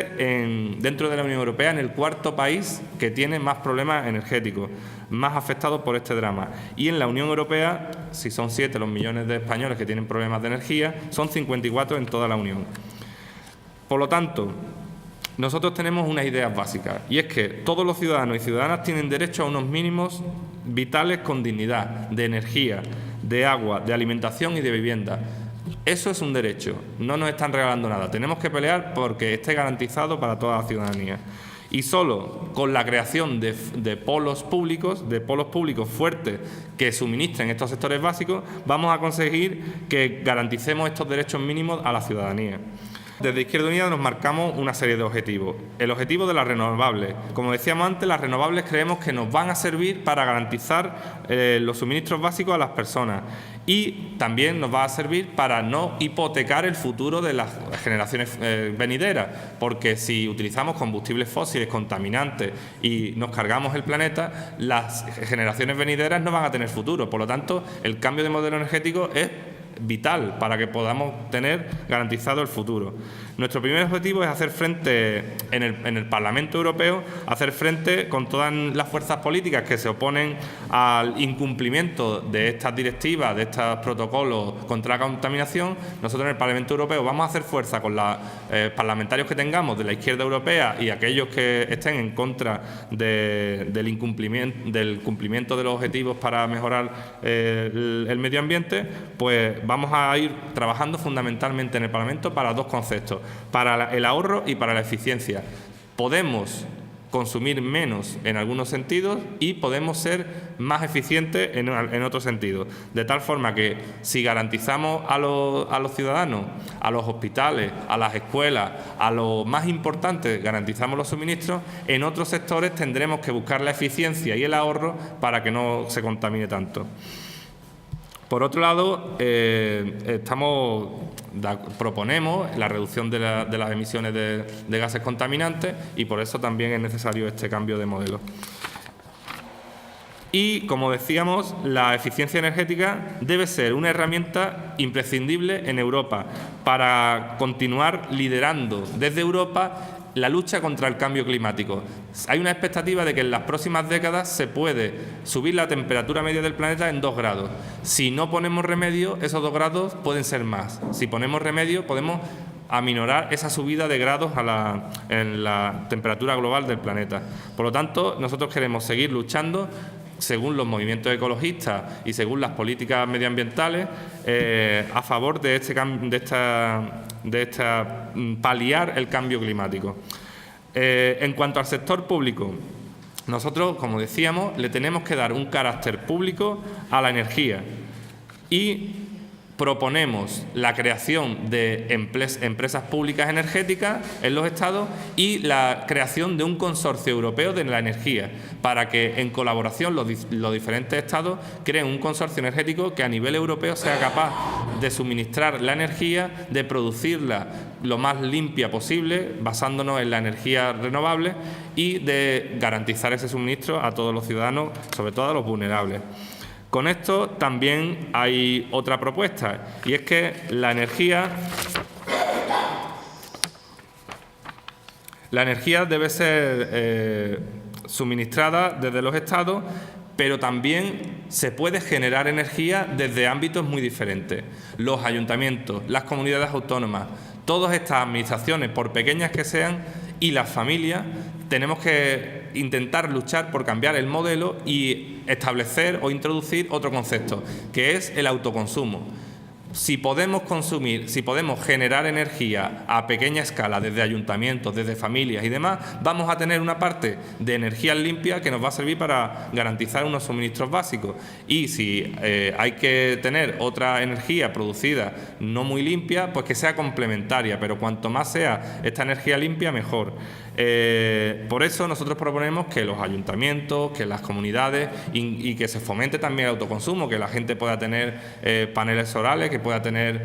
dentro de la Unión Europea en el cuarto país que tiene más problemas energéticos, más afectados por este drama. Y en la Unión Europea, si son 7 los millones de españoles que tienen problemas de energía, son 54 en toda la Unión. Por lo tanto, nosotros tenemos unas ideas básicas, y es que todos los ciudadanos y ciudadanas tienen derecho a unos mínimos vitales con dignidad, de energía, de agua, de alimentación y de vivienda. Eso es un derecho, no nos están regalando nada. Tenemos que pelear porque esté garantizado para toda la ciudadanía. Y solo con la creación de polos públicos fuertes que suministren estos sectores básicos, vamos a conseguir que garanticemos estos derechos mínimos a la ciudadanía. Desde Izquierda Unida nos marcamos una serie de objetivos. El objetivo de las renovables. Como decíamos antes, las renovables creemos que nos van a servir para garantizar los suministros básicos a las personas, y también nos va a servir para no hipotecar el futuro de las generaciones venideras, porque si utilizamos combustibles fósiles contaminantes y nos cargamos el planeta, las generaciones venideras no van a tener futuro. Por lo tanto, el cambio de modelo energético es vital para que podamos tener garantizado el futuro. Nuestro primer objetivo es hacer frente en el Parlamento Europeo, hacer frente con todas las fuerzas políticas que se oponen al incumplimiento de estas directivas, de estos protocolos contra la contaminación. Nosotros en el Parlamento Europeo vamos a hacer fuerza con los parlamentarios que tengamos de la izquierda europea y aquellos que estén en contra del cumplimiento de los objetivos para mejorar el medio ambiente, pues vamos a ir trabajando fundamentalmente en el Parlamento para dos conceptos: para el ahorro y para la eficiencia. Podemos consumir menos en algunos sentidos y podemos ser más eficientes en otros sentidos. De tal forma que si garantizamos a los ciudadanos, a los hospitales, a las escuelas, a lo más importante, garantizamos los suministros, en otros sectores tendremos que buscar la eficiencia y el ahorro para que no se contamine tanto. Por otro lado, proponemos la reducción de las emisiones de gases contaminantes, y por eso también es necesario este cambio de modelo. Y, como decíamos, la eficiencia energética debe ser una herramienta imprescindible en Europa para continuar liderando desde Europa la lucha contra el cambio climático. Hay una expectativa de que en las próximas décadas se puede subir la temperatura media del planeta en 2 grados. Si no ponemos remedio, esos 2 grados pueden ser más. Si ponemos remedio, podemos aminorar esa subida de grados en la temperatura global del planeta. Por lo tanto, nosotros queremos seguir luchando según los movimientos ecologistas y según las políticas medioambientales, a favor de paliar el cambio climático. En cuanto al sector público, nosotros, como decíamos, le tenemos que dar un carácter público a la energía, y proponemos la creación de empresas públicas energéticas en los estados y la creación de un consorcio europeo de la energía, para que en colaboración los diferentes estados creen un consorcio energético que a nivel europeo sea capaz de suministrar la energía, de producirla lo más limpia posible, basándonos en la energía renovable, y de garantizar ese suministro a todos los ciudadanos, sobre todo a los vulnerables. Con esto también hay otra propuesta, y es que la energía debe ser suministrada desde los estados, pero también se puede generar energía desde ámbitos muy diferentes. Los ayuntamientos, las comunidades autónomas, todas estas administraciones, por pequeñas que sean, y las familias, tenemos que intentar luchar por cambiar el modelo y establecer o introducir otro concepto, que es el autoconsumo. Si podemos generar energía a pequeña escala desde ayuntamientos, desde familias y demás, vamos a tener una parte de energía limpia que nos va a servir para garantizar unos suministros básicos. Y si hay que tener otra energía producida no muy limpia, pues que sea complementaria, pero cuanto más sea esta energía limpia, mejor. Por eso nosotros proponemos que los ayuntamientos, que las comunidades y que se fomente también el autoconsumo, que la gente pueda tener paneles solares, que pueda tener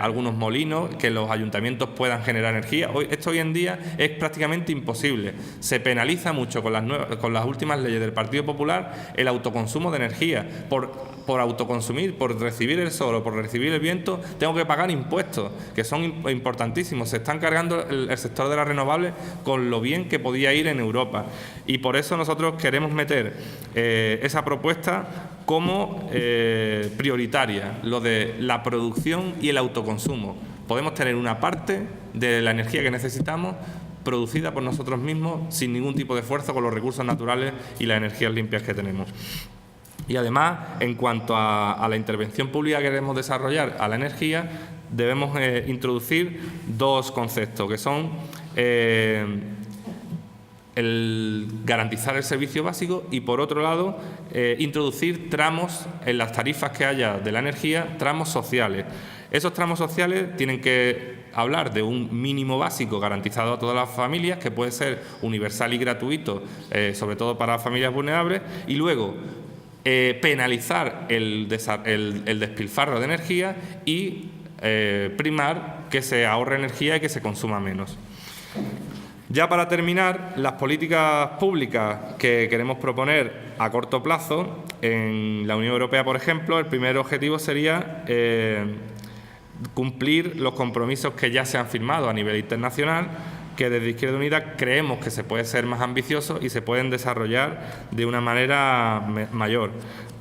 algunos molinos, que los ayuntamientos puedan generar energía. Esto hoy en día es prácticamente imposible. Se penaliza mucho con las últimas leyes del Partido Popular el autoconsumo de energía, por por autoconsumir, por recibir el sol o por recibir el viento, tengo que pagar impuestos, que son importantísimos. Se están cargando el sector de las renovables con lo bien que podía ir en Europa. Y por eso nosotros queremos meter esa propuesta como prioritaria, lo de la producción y el autoconsumo. Podemos tener una parte de la energía que necesitamos producida por nosotros mismos sin ningún tipo de esfuerzo con los recursos naturales y las energías limpias que tenemos. Y además, en cuanto a la intervención pública que queremos desarrollar a la energía, debemos introducir dos conceptos, que son el garantizar el servicio básico y, por otro lado, introducir tramos en las tarifas que haya de la energía, tramos sociales. Esos tramos sociales tienen que hablar de un mínimo básico garantizado a todas las familias, que puede ser universal y gratuito, sobre todo para familias vulnerables, y luego penalizar el despilfarro de energía y primar que se ahorre energía y que se consuma menos. Ya para terminar, las políticas públicas que queremos proponer a corto plazo en la Unión Europea, por ejemplo, el primer objetivo sería cumplir los compromisos que ya se han firmado a nivel internacional, que desde Izquierda Unida creemos que se puede ser más ambicioso y se pueden desarrollar de una manera mayor.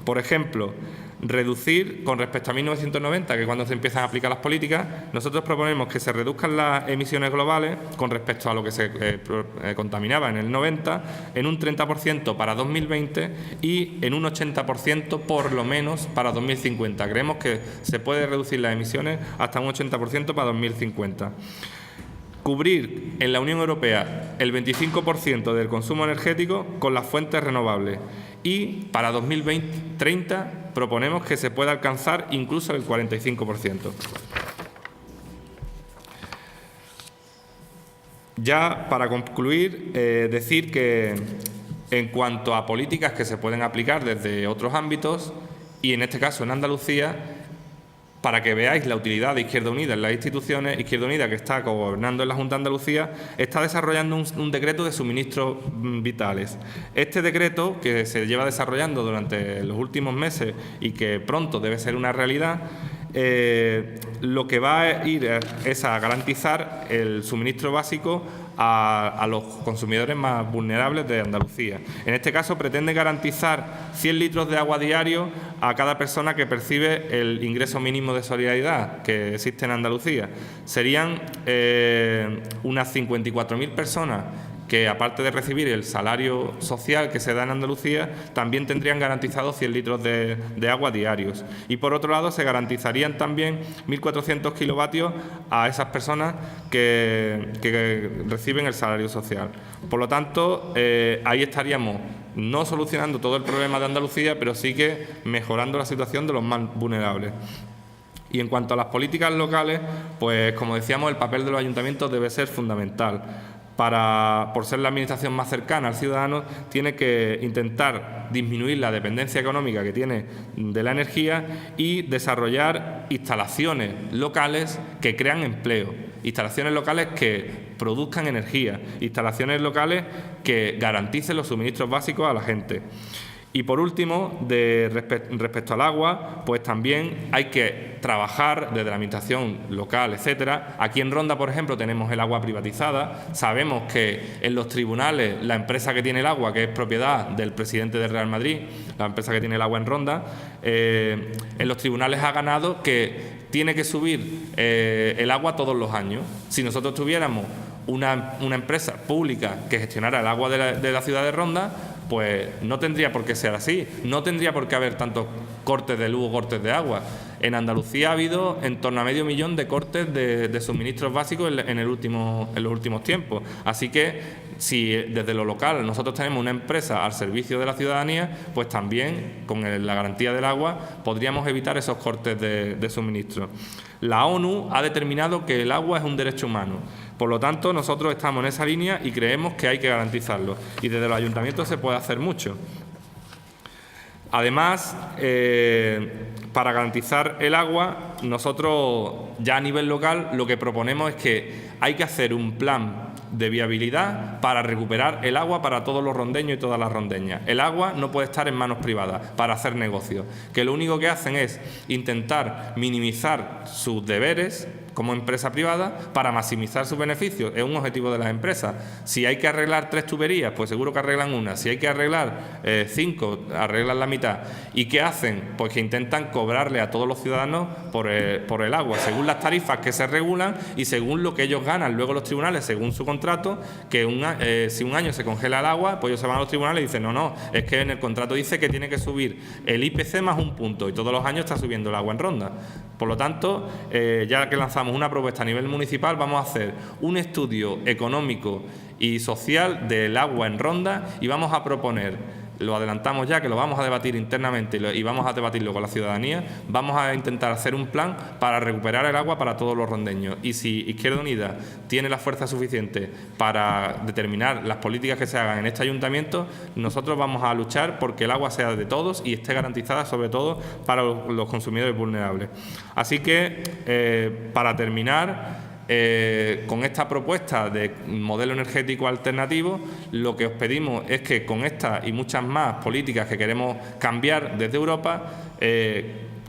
Por ejemplo, reducir, con respecto a 1990, que es cuando se empiezan a aplicar las políticas, nosotros proponemos que se reduzcan las emisiones globales con respecto a lo que se contaminaba en el 90, en un 30% para 2020 y en un 80% por lo menos para 2050. Creemos que se puede reducir las emisiones hasta un 80% para 2050. Cubrir en la Unión Europea el 25% del consumo energético con las fuentes renovables y para 2030 proponemos que se pueda alcanzar incluso el 45%. Ya para concluir, decir que en cuanto a políticas que se pueden aplicar desde otros ámbitos, y en este caso en Andalucía, para que veáis la utilidad de Izquierda Unida en las instituciones, Izquierda Unida, que está gobernando en la Junta de Andalucía, está desarrollando un decreto de suministros vitales. Este decreto, que se lleva desarrollando durante los últimos meses y que pronto debe ser una realidad, lo que va a ir es a garantizar el suministro básico a los consumidores más vulnerables de Andalucía. En este caso pretende garantizar 100 litros de agua diario a cada persona que percibe el ingreso mínimo de solidaridad que existe en Andalucía. Serían unas 54.000 personas que, aparte de recibir el salario social que se da en Andalucía, también tendrían garantizados 100 litros de agua diarios. Y, por otro lado, se garantizarían también 1.400 kilovatios a esas personas que reciben el salario social. Por lo tanto, ahí estaríamos no solucionando todo el problema de Andalucía, pero sí que mejorando la situación de los más vulnerables. Y en cuanto a las políticas locales, pues, como decíamos, el papel de los ayuntamientos debe ser fundamental. Por ser la administración más cercana al ciudadano, tiene que intentar disminuir la dependencia económica que tiene de la energía y desarrollar instalaciones locales que crean empleo, instalaciones locales que produzcan energía, instalaciones locales que garanticen los suministros básicos a la gente. Y por último, respecto al agua, pues también hay que trabajar desde la administración local, etcétera. Aquí en Ronda, por ejemplo, tenemos el agua privatizada. Sabemos que en los tribunales la empresa que tiene el agua, que es propiedad del presidente del Real Madrid, la empresa que tiene el agua en Ronda, en los tribunales ha ganado que tiene que subir el agua todos los años. Si nosotros tuviéramos una empresa pública que gestionara el agua de la ciudad de Ronda, pues no tendría por qué ser así, no tendría por qué haber tantos cortes de luz o cortes de agua. En Andalucía ha habido en torno a 500.000 de cortes de suministros básicos en los últimos tiempos. Así que si desde lo local nosotros tenemos una empresa al servicio de la ciudadanía, pues también con la garantía del agua podríamos evitar esos cortes de suministro. La ONU ha determinado que el agua es un derecho humano. Por lo tanto, nosotros estamos en esa línea y creemos que hay que garantizarlo. Y desde los ayuntamientos se puede hacer mucho. Además, para garantizar el agua, nosotros ya a nivel local lo que proponemos es que hay que hacer un plan de viabilidad para recuperar el agua para todos los rondeños y todas las rondeñas. El agua no puede estar en manos privadas para hacer negocios, que lo único que hacen es intentar minimizar sus deberes como empresa privada para maximizar sus beneficios. Es un objetivo de las empresas. Si hay que arreglar 3 tuberías, pues seguro que arreglan una. Si hay que arreglar 5, arreglan la mitad. ¿Y qué hacen? Pues que intentan cobrarle a todos los ciudadanos por el agua, según las tarifas que se regulan y según lo que ellos ganan. Luego los tribunales, según su contrato, que si un año se congela el agua, pues ellos se van a los tribunales y dicen, no, es que en el contrato dice que tiene que subir el IPC más 1 punto y todos los años está subiendo el agua en Ronda. Por lo tanto, ya que lanzamos una propuesta a nivel municipal, vamos a hacer un estudio económico y social del agua en Ronda y vamos a proponer, lo adelantamos ya, que lo vamos a debatir internamente y vamos a debatirlo con la ciudadanía, vamos a intentar hacer un plan para recuperar el agua para todos los rondeños. Y si Izquierda Unida tiene la fuerza suficiente para determinar las políticas que se hagan en este ayuntamiento, nosotros vamos a luchar porque el agua sea de todos y esté garantizada sobre todo para los consumidores vulnerables. Así que, para terminar, con esta propuesta de modelo energético alternativo, lo que os pedimos es que con estas y muchas más políticas que queremos cambiar desde Europa,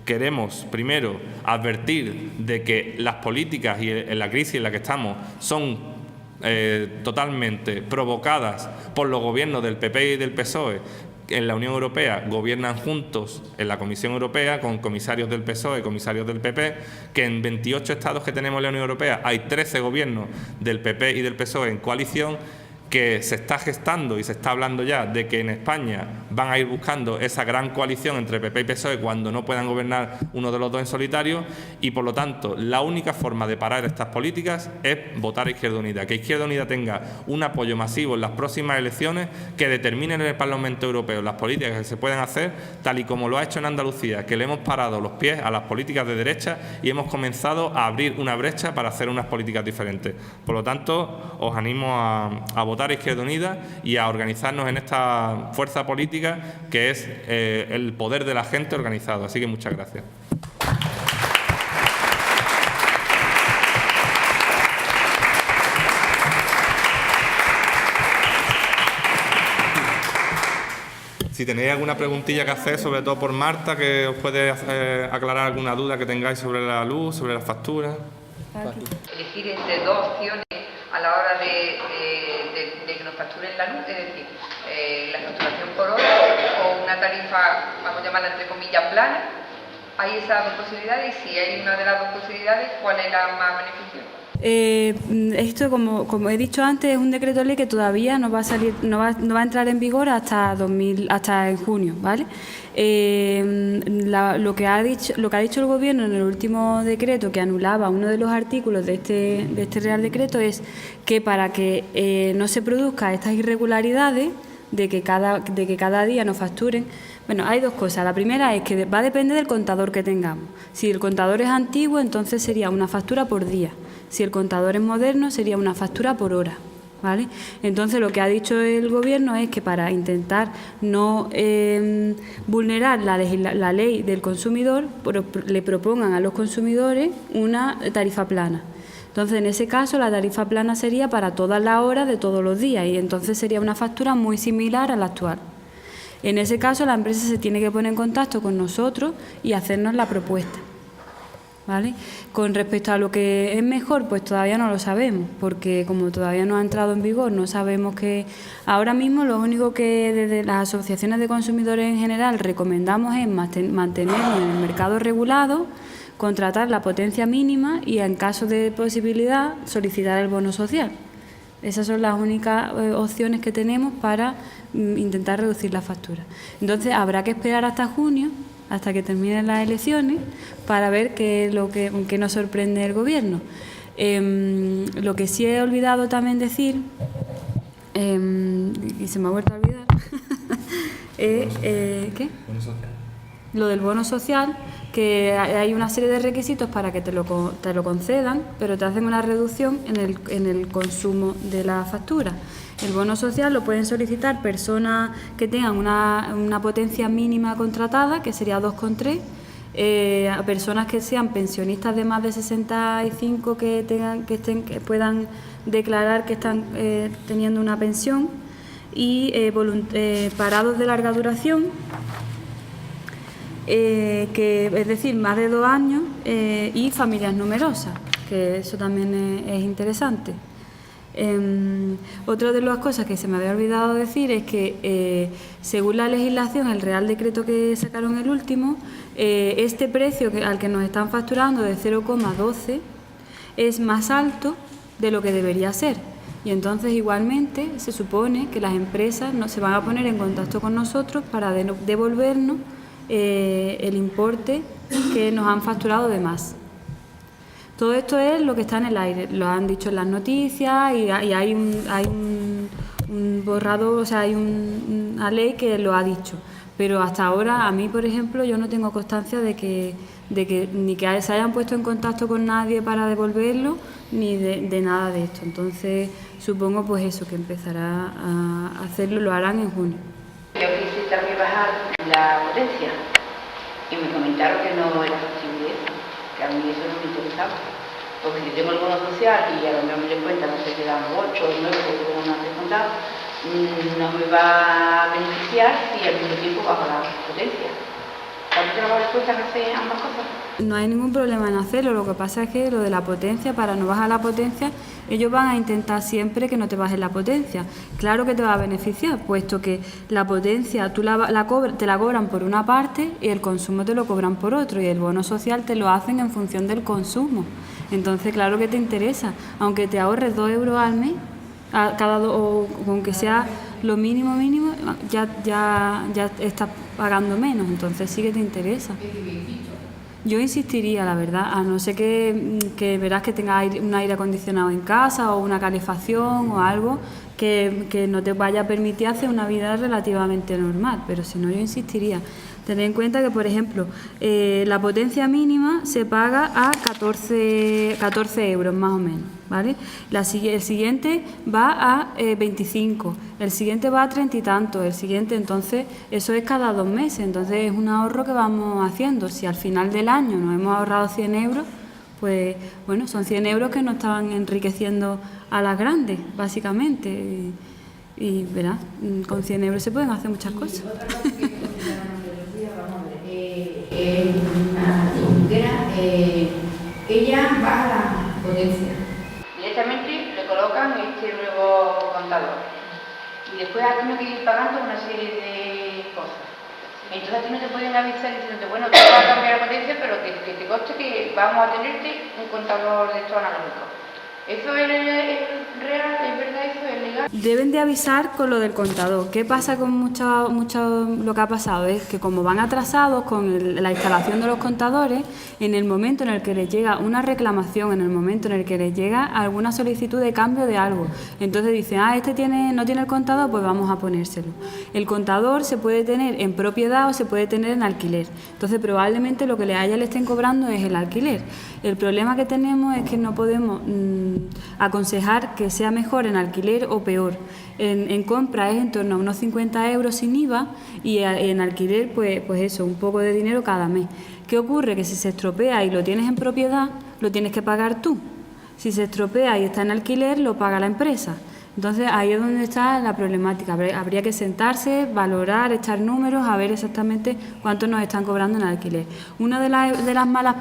queremos primero advertir de que las políticas y en la crisis en la que estamos son totalmente provocadas por los gobiernos del PP y del PSOE. En la Unión Europea gobiernan juntos en la Comisión Europea con comisarios del PSOE, comisarios del PP, que en 28 estados que tenemos en la Unión Europea hay 13 gobiernos del PP y del PSOE en coalición, que se está gestando y se está hablando ya de que en España van a ir buscando esa gran coalición entre PP y PSOE cuando no puedan gobernar uno de los dos en solitario y, por lo tanto, la única forma de parar estas políticas es votar a Izquierda Unida. Que Izquierda Unida tenga un apoyo masivo en las próximas elecciones que determinen en el Parlamento Europeo las políticas que se pueden hacer, tal y como lo ha hecho en Andalucía, que le hemos parado los pies a las políticas de derecha y hemos comenzado a abrir una brecha para hacer unas políticas diferentes. Por lo tanto, os animo a votar a Izquierda Unida y a organizarnos en esta fuerza política que es el poder de la gente organizado. Así que muchas gracias. Si tenéis alguna preguntilla que hacer, sobre todo por Marta, que os puede aclarar alguna duda que tengáis sobre la luz, sobre las facturas. Elegir entre 2 opciones a la hora de que nos facturen la luz, es decir, la facturación por hora o una tarifa, vamos a llamarla entre comillas, plana. Hay esas 2 posibilidades y si hay una de las 2 posibilidades, ¿cuál es la más beneficiosa? Esto, como he dicho antes, es un decreto ley que todavía no va a salir, no va a entrar en vigor hasta en junio, ¿vale? Lo que ha dicho el Gobierno en el último decreto, que anulaba uno de los artículos de este Real Decreto, es que para que no se produzcan estas irregularidades de que cada día nos facturen. Bueno, hay 2 cosas. La primera es que va a depender del contador que tengamos. Si el contador es antiguo, entonces sería una factura por día. Si el contador es moderno, sería una factura por hora, ¿vale? Entonces, lo que ha dicho el Gobierno es que para intentar no vulnerar la ley del consumidor, le propongan a los consumidores una tarifa plana. Entonces, en ese caso, la tarifa plana sería para todas las horas de todos los días y entonces sería una factura muy similar a la actual. En ese caso, la empresa se tiene que poner en contacto con nosotros y hacernos la propuesta, ¿vale? Con respecto a lo que es mejor, pues todavía no lo sabemos, porque como todavía no ha entrado en vigor, no sabemos que ahora mismo lo único que desde las asociaciones de consumidores en general recomendamos es mantenernos en el mercado regulado, contratar la potencia mínima y, en caso de posibilidad, solicitar el bono social. Esas son las únicas opciones que tenemos para intentar reducir la factura. Entonces, habrá que esperar hasta junio, hasta que terminen las elecciones, para ver con qué nos sorprende el Gobierno. Lo que sí he olvidado también decir, y se me ha vuelto a olvidar, ¿qué? Lo del bono social, que hay una serie de requisitos para que te lo concedan, pero te hacen una reducción en el consumo de la factura. El bono social lo pueden solicitar personas que tengan una potencia mínima contratada, que sería 2,3, a personas que sean pensionistas de más de 65 que puedan declarar que están teniendo una pensión, y parados de larga duración, es decir, más de 2 años, y familias numerosas, que eso también es interesante. Otra de las cosas que se me había olvidado decir es que según la legislación, el Real Decreto que sacaron el último, este precio al que nos están facturando de 0,12 es más alto de lo que debería ser, y entonces igualmente se supone que las empresas se van a poner en contacto con nosotros para devolvernos el importe que nos han facturado de más. Todo esto es lo que está en el aire, lo han dicho en las noticias, y hay un borrador, o sea, hay una ley que lo ha dicho. Pero hasta ahora, a mí, por ejemplo, yo no tengo constancia de que ni que se hayan puesto en contacto con nadie para devolverlo, ni de nada de esto. Entonces, supongo pues eso, que empezará a hacerlo, lo harán en junio. Yo quise también bajar la potencia y me comentaron que no era posible eso, que a mí eso no me interesaba, porque si tengo el bono social y a lo mejor me doy cuenta, no sé, que dan 8 o 9 que tengo una descontada, no me va a beneficiar si al mismo tiempo bajo la potencia. ¿También te lo vas a dar cuenta que hace ambas cosas? No hay ningún problema en hacerlo, lo que pasa es que lo de la potencia, para no bajar la potencia, ellos van a intentar siempre que no te bajes la potencia. Claro que te va a beneficiar, puesto que la potencia tú te la cobran por una parte y el consumo te lo cobran por otro, y el bono social te lo hacen en función del consumo. Entonces, claro que te interesa, aunque te ahorres 2 euros al mes, o aunque sea lo mínimo, ya estás pagando menos, entonces sí que te interesa. Yo insistiría, la verdad, a no ser que verás que tengas un aire acondicionado en casa o una calefacción o algo que no te vaya a permitir hacer una vida relativamente normal, pero si no, yo insistiría. Tened en cuenta que, por ejemplo, la potencia mínima se paga a 14 euros más o menos, ¿vale? El siguiente va a 25, el siguiente va a 30 y tanto, el siguiente, entonces eso es cada 2 meses, entonces es un ahorro que vamos haciendo. Si al final del año nos hemos ahorrado 100 euros, pues bueno, son 100 euros que nos estaban enriqueciendo a las grandes, básicamente, y verás, con 100 euros se pueden hacer muchas cosas. Ella baja la potencia. Directamente le colocan este nuevo contador. Y después ha tenido que ir pagando una serie de cosas. Entonces a ti no te pueden avisar diciendo, bueno, te vas a cambiar la potencia, pero que te conste que vamos a tenerte un contador de estos analógicos. ¿Eso es real? ¿Es verdad? ¿Eso es legal? Deben de avisar con lo del contador. ¿Qué pasa con mucho lo que ha pasado? Es que como van atrasados con la instalación de los contadores, en el momento en el que les llega una reclamación, en el momento en el que les llega alguna solicitud de cambio de algo, entonces dicen, este no tiene el contador, pues vamos a ponérselo. El contador se puede tener en propiedad o se puede tener en alquiler. Entonces probablemente lo que le estén cobrando es el alquiler. El problema que tenemos es que no podemos aconsejar que sea mejor en alquiler o peor. En compra es en torno a unos 50 euros sin IVA, y en alquiler pues eso, un poco de dinero cada mes. ¿Qué ocurre? Que si se estropea y lo tienes en propiedad, lo tienes que pagar tú. Si se estropea y está en alquiler, lo paga la empresa. Entonces ahí es donde está la problemática. Habría que sentarse, valorar, echar números, a ver exactamente cuánto nos están cobrando en alquiler. Una de las malas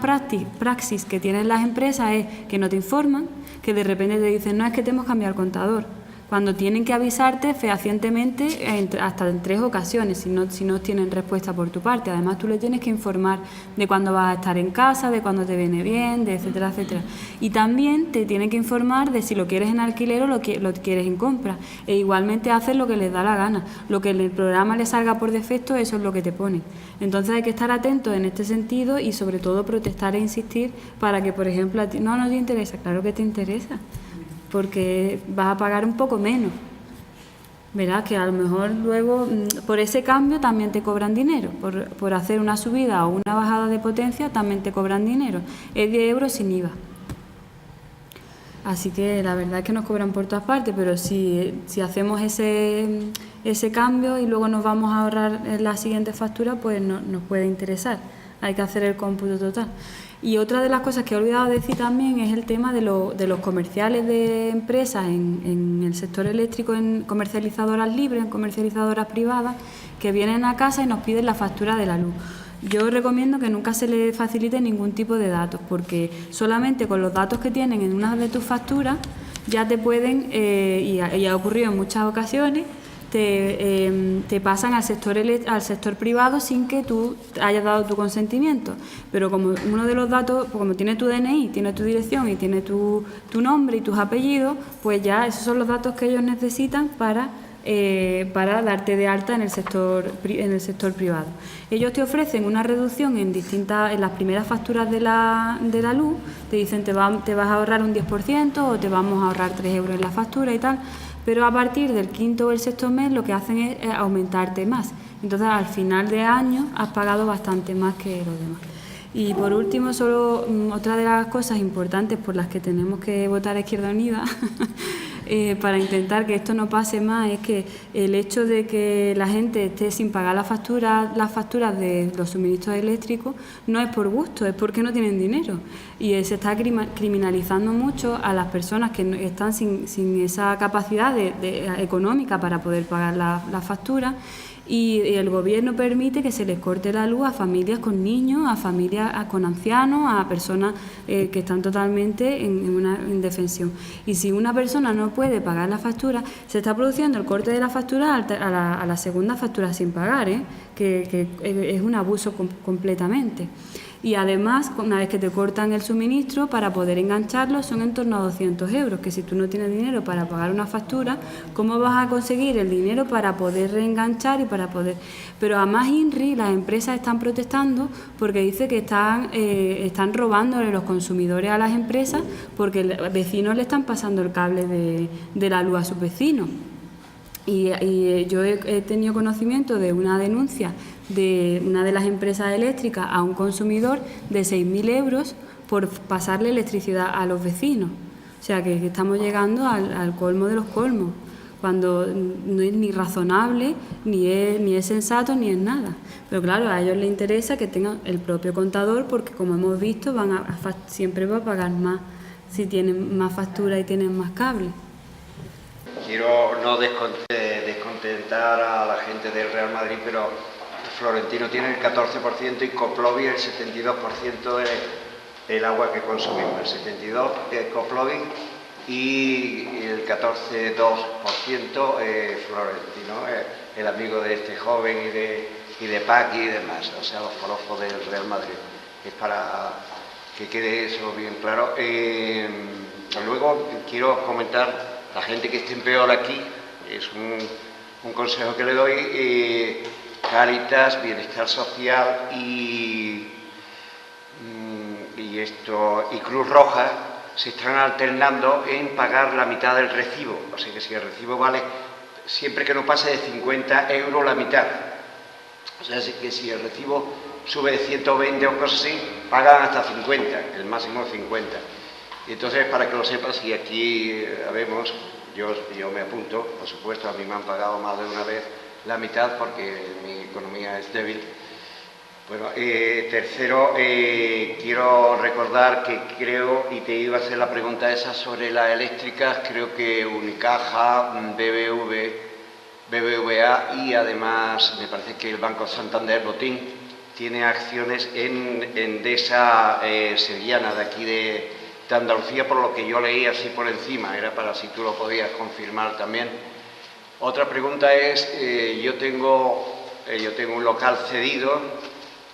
praxis que tienen las empresas es que no te informan, que de repente te dicen, no, es que te hemos cambiado el contador, cuando tienen que avisarte fehacientemente hasta en 3 ocasiones, si no tienen respuesta por tu parte. Además, tú le tienes que informar de cuándo vas a estar en casa, de cuándo te viene bien, de etcétera, etcétera. Y también te tienen que informar de si lo quieres en alquiler o lo quieres en compra. E igualmente hacen lo que les da la gana. Lo que en el programa les salga por defecto, eso es lo que te ponen. Entonces hay que estar atentos en este sentido y sobre todo protestar e insistir para que, por ejemplo, a ti no te interesa. Claro que te interesa, porque vas a pagar un poco menos. Verás que a lo mejor luego por ese cambio también te cobran dinero, por hacer una subida o una bajada de potencia también te cobran dinero. Es 10 euros sin IVA. Así que la verdad es que nos cobran por todas partes, pero si hacemos ese cambio y luego nos vamos a ahorrar en la siguiente factura, pues nos puede interesar. Hay que hacer el cómputo total. Y otra de las cosas que he olvidado decir también es el tema de los comerciales de empresas en el sector eléctrico, en comercializadoras libres, en comercializadoras privadas, que vienen a casa y nos piden la factura de la luz. Yo recomiendo que nunca se les facilite ningún tipo de datos, porque solamente con los datos que tienen en una de tus facturas ya te pueden, y ha ocurrido en muchas ocasiones, te pasan al sector privado sin que tú hayas dado tu consentimiento. Pero como uno de los datos, como tiene tu DNI, tiene tu dirección y tiene tu nombre y tus apellidos, pues ya esos son los datos que ellos necesitan para darte de alta en el sector privado. Ellos te ofrecen una reducción en las primeras facturas de la luz, te dicen te vas a ahorrar un 10% o te vamos a ahorrar 3 euros en la factura y tal, pero a partir del quinto o el sexto mes lo que hacen es aumentarte más. Entonces al final de año has pagado bastante más que los demás. Y por último, solo otra de las cosas importantes por las que tenemos que votar a Izquierda Unida para intentar que esto no pase más es que el hecho de que la gente esté sin pagar las facturas de los suministros eléctricos no es por gusto, es porque no tienen dinero. Y se está criminalizando mucho a las personas que están sin esa capacidad económica para poder pagar la factura. Y el gobierno permite que se les corte la luz a familias con niños, a familias con ancianos, a personas que están totalmente en una indefensión. Y si una persona no puede pagar la factura, se está produciendo el corte de la factura a la segunda factura sin pagar, que es un abuso completamente. Y además, una vez que te cortan el suministro, para poder engancharlo son en torno a 200 euros, que si tú no tienes dinero para pagar una factura, ¿cómo vas a conseguir el dinero para poder reenganchar y para poder...? Pero además INRI, las empresas están protestando porque dice que están robándole los consumidores a las empresas porque los vecinos le están pasando el cable de la luz a sus vecinos. Y yo he tenido conocimiento de una denuncia de una de las empresas eléctricas a un consumidor de 6.000 euros por pasarle electricidad a los vecinos. O sea que estamos llegando al colmo de los colmos, cuando no es ni razonable, ni es sensato, ni es nada. Pero claro, a ellos les interesa que tengan el propio contador porque, como hemos visto, siempre va a pagar más si tienen más factura y tienen más cable. Quiero no descontentar a la gente del Real Madrid, pero Florentino tiene el 14% y Coplovi el 72% del agua que consumimos. El 72% Coplovi y el 14,2% Florentino, el amigo de este joven y de Paqui y demás, o sea, los forofos del Real Madrid. Es para que quede eso bien claro. Luego quiero comentar, la gente que esté peor aquí, es un consejo que le doy, Cáritas, Bienestar Social y Cruz Roja se están alternando en pagar la mitad del recibo. O sea que si el recibo vale, siempre que no pase de 50 euros la mitad. O sea que si el recibo sube de 120 o cosas así, pagan hasta 50, el máximo 50. Y entonces, para que lo sepas, y aquí habemos, yo me apunto, por supuesto, a mí me han pagado más de una vez la mitad porque mi economía es débil. Bueno, tercero, quiero recordar que creo, y te iba a hacer la pregunta esa sobre las eléctricas, creo que Unicaja, BBVA y además me parece que el Banco Santander, Botín, tiene acciones en Endesa sevillana de aquí de Andalucía, por lo que yo leí así por encima, era para si tú lo podías confirmar también. Otra pregunta es, yo tengo un local cedido,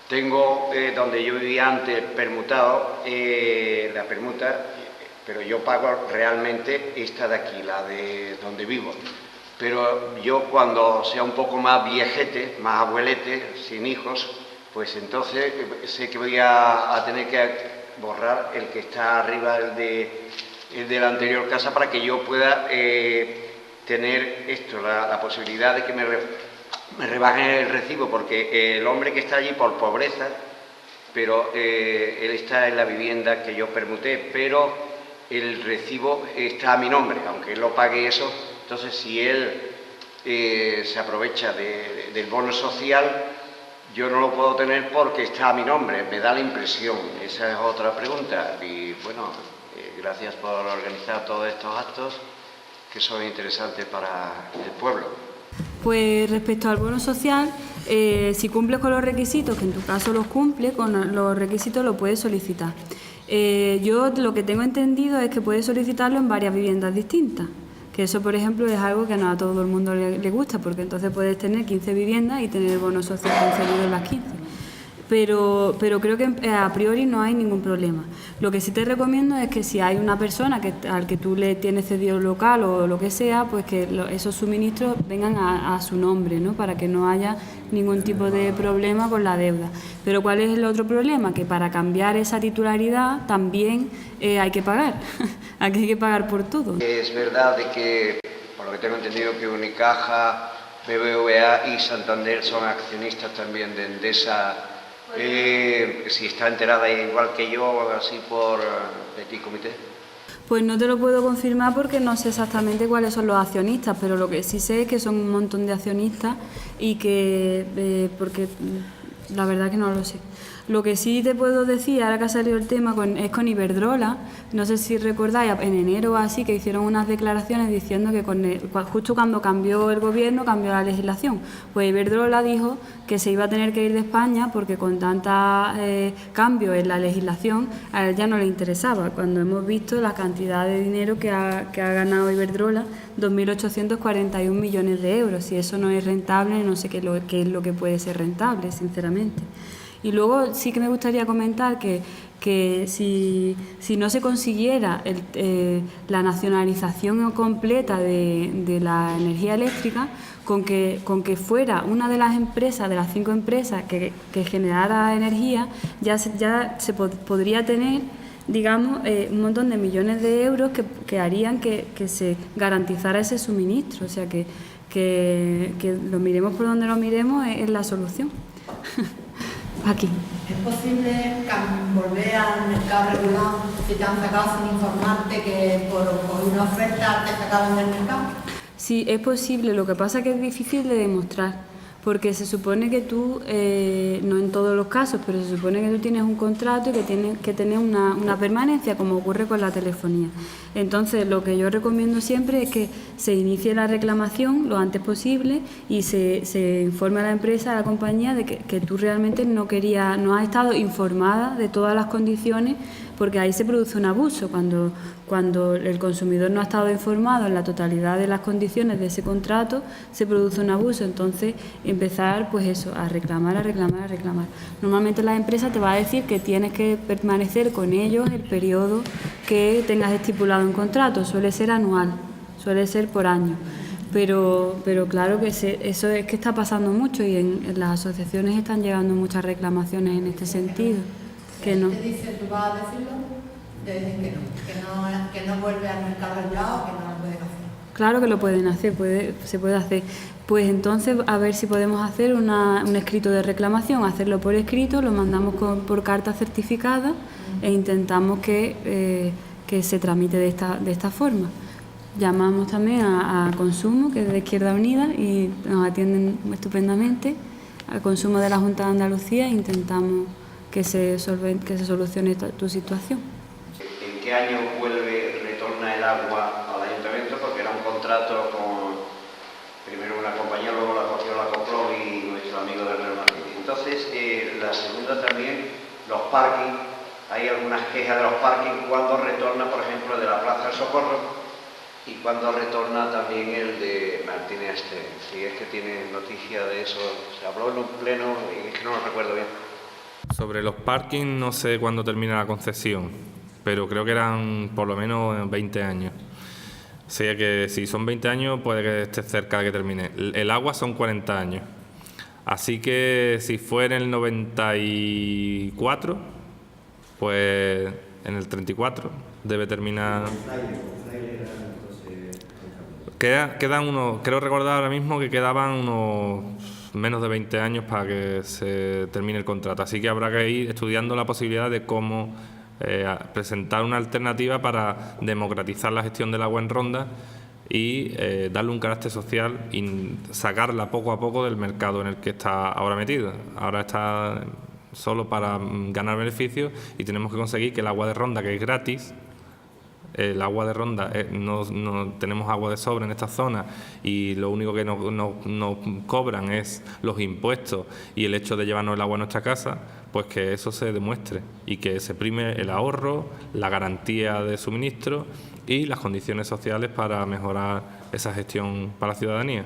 tengo donde yo vivía antes permutado, la permuta, pero yo pago realmente esta de aquí, la de donde vivo. Pero yo cuando sea un poco más viejete, más abuelete, sin hijos, pues entonces sé que voy a tener que borrar el que está arriba el de la anterior casa para que yo pueda tener esto, la posibilidad de que me rebajen el recibo, porque el hombre que está allí por pobreza, pero él está en la vivienda que yo permuté, pero el recibo está a mi nombre, aunque él lo pague eso. Entonces, si él se aprovecha del bono social, yo no lo puedo tener porque está a mi nombre, me da la impresión. Esa es otra pregunta. Y bueno, gracias por organizar todos estos actos que son interesantes para el pueblo. Pues respecto al bono social, si cumples con los requisitos, que en tu caso los cumple, con los requisitos lo puedes solicitar. Yo lo que tengo entendido es que puedes solicitarlo en varias viviendas distintas, que eso, por ejemplo, es algo que no a todo el mundo le gusta, porque entonces puedes tener 15 viviendas y tener el bono social concedido en las 15. Pero creo que a priori no hay ningún problema. Lo que sí te recomiendo es que si hay una persona al que tú le tienes cedido el local o lo que sea, pues que esos suministros vengan a su nombre, ¿no? Para que no haya ningún tipo de problema con la deuda. Pero ¿cuál es el otro problema? Que para cambiar esa titularidad también hay que pagar. Aquí hay que pagar por todo. Es verdad de que, por lo que tengo entendido, que Unicaja, BBVA y Santander son accionistas también de Endesa. Si está enterada igual que yo, así por petit comité. Pues no te lo puedo confirmar porque no sé exactamente cuáles son los accionistas, pero lo que sí sé es que son un montón de accionistas y que, porque la verdad que no lo sé. Lo que sí te puedo decir, ahora que ha salido el tema, es con Iberdrola. No sé si recordáis, en enero o así, que hicieron unas declaraciones diciendo que justo cuando cambió el gobierno, cambió la legislación. Pues Iberdrola dijo que se iba a tener que ir de España porque con tanta cambio en la legislación a él ya no le interesaba. Cuando hemos visto la cantidad de dinero que ha ganado Iberdrola, 2.841 millones de euros. Si eso no es rentable, no sé qué es lo que puede ser rentable, sinceramente. Y luego sí que me gustaría comentar que si no se consiguiera la nacionalización completa de la energía eléctrica, con que fuera una de las empresas, de las 5 empresas que generara energía, ya se podría tener, digamos, un montón de millones de euros que harían que se garantizara ese suministro. O sea, que lo miremos por donde lo miremos es la solución. Aquí. ¿Es posible volver al mercado regulado si te han sacado sin informarte que por una oferta te sacaron del mercado? Sí, es posible. Lo que pasa es que es difícil de demostrar, porque se supone que tú, no en todos los casos, pero se supone que tú tienes un contrato y que tienes que tener una permanencia, como ocurre con la telefonía. Entonces, lo que yo recomiendo siempre es que se inicie la reclamación lo antes posible y se informe a la empresa, a la compañía, de que tú realmente no has estado informada de todas las condiciones, porque ahí se produce un abuso. Cuando el consumidor no ha estado informado en la totalidad de las condiciones de ese contrato, se produce un abuso. Entonces, empezar pues eso, a reclamar. Normalmente la empresa te va a decir que tienes que permanecer con ellos el periodo que tengas estipulado en contrato. Suele ser anual, suele ser por año. Pero claro que eso es que está pasando mucho y en las asociaciones están llegando muchas reclamaciones en este sentido. Que no. ¿Te dice, tú vas a decirlo? Te dicen que no vuelve al mercado regulado, que no lo pueden hacer. Claro que lo pueden hacer, se puede hacer. Pues entonces a ver si podemos hacer un escrito de reclamación, hacerlo por escrito, lo mandamos por carta certificada e intentamos que se tramite de esta forma. Llamamos también a Consumo, que es de Izquierda Unida, y nos atienden estupendamente, al Consumo de la Junta de Andalucía, e intentamos que se solucione tu situación. ¿En qué año retorna el agua al ayuntamiento? Porque era un contrato con primero una compañía, luego la compró y nuestro amigo del Real Madrid. Entonces, la segunda también, los parkings, hay algunas quejas de los parkings, cuando retorna, por ejemplo, de la Plaza del Socorro y cuando retorna también el de Martínez Este. Si es que tiene noticia de eso, se habló en un pleno y es que no lo recuerdo bien. Sobre los parkings no sé cuándo termina la concesión, pero creo que eran por lo menos 20 años. O sea que si son 20 años puede que esté cerca de que termine. El agua son 40 años. Así que si fue en el 94, pues en el 34 debe terminar. Quedan unos, creo recordar ahora mismo que quedaban unos menos de 20 años para que se termine el contrato. Así que habrá que ir estudiando la posibilidad de cómo presentar una alternativa para democratizar la gestión del agua en Ronda y darle un carácter social y sacarla poco a poco del mercado en el que está ahora metida. Ahora está solo para ganar beneficios y tenemos que conseguir que el agua de Ronda, que es gratis, el agua de Ronda, no tenemos agua de sobra en esta zona y lo único que nos cobran es los impuestos y el hecho de llevarnos el agua a nuestra casa, pues que eso se demuestre y que se prime el ahorro, la garantía de suministro y las condiciones sociales para mejorar esa gestión para la ciudadanía.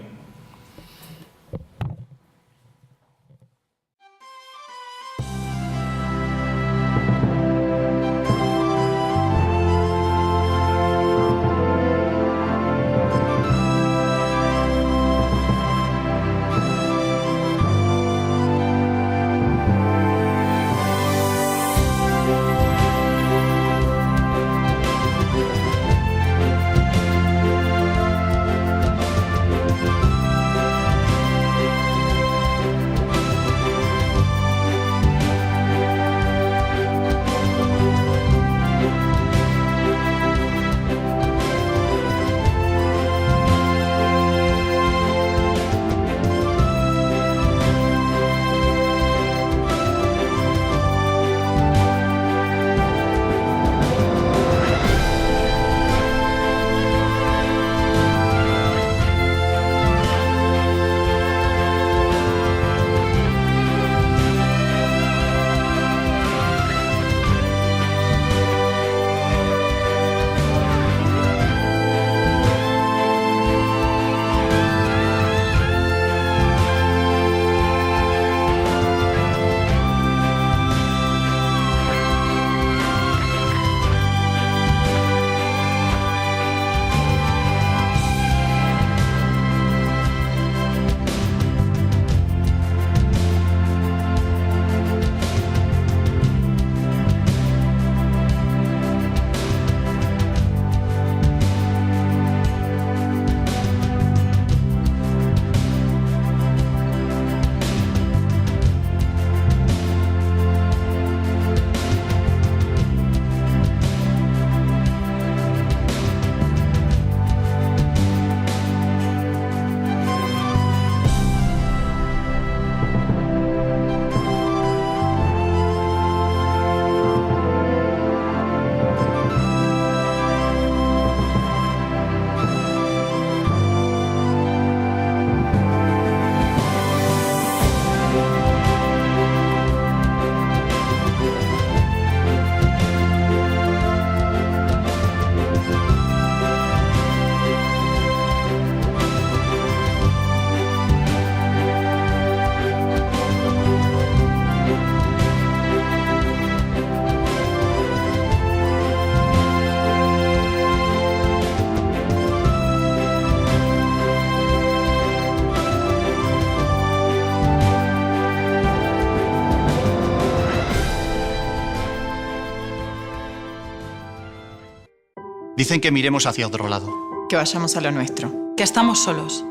Dicen que miremos hacia otro lado. Que vayamos a lo nuestro. Que estamos solos.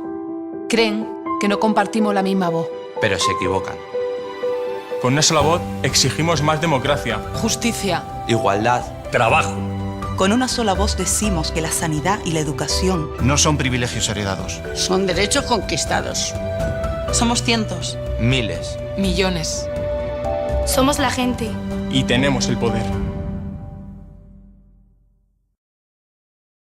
Creen que no compartimos la misma voz. Pero se equivocan. Con una sola voz exigimos más democracia, Justicia. Igualdad. Trabajo. Con una sola voz decimos que la sanidad y la educación No son privilegios heredados. Son derechos conquistados. somos cientos. Miles. Millones. Somos la gente. y tenemos el poder.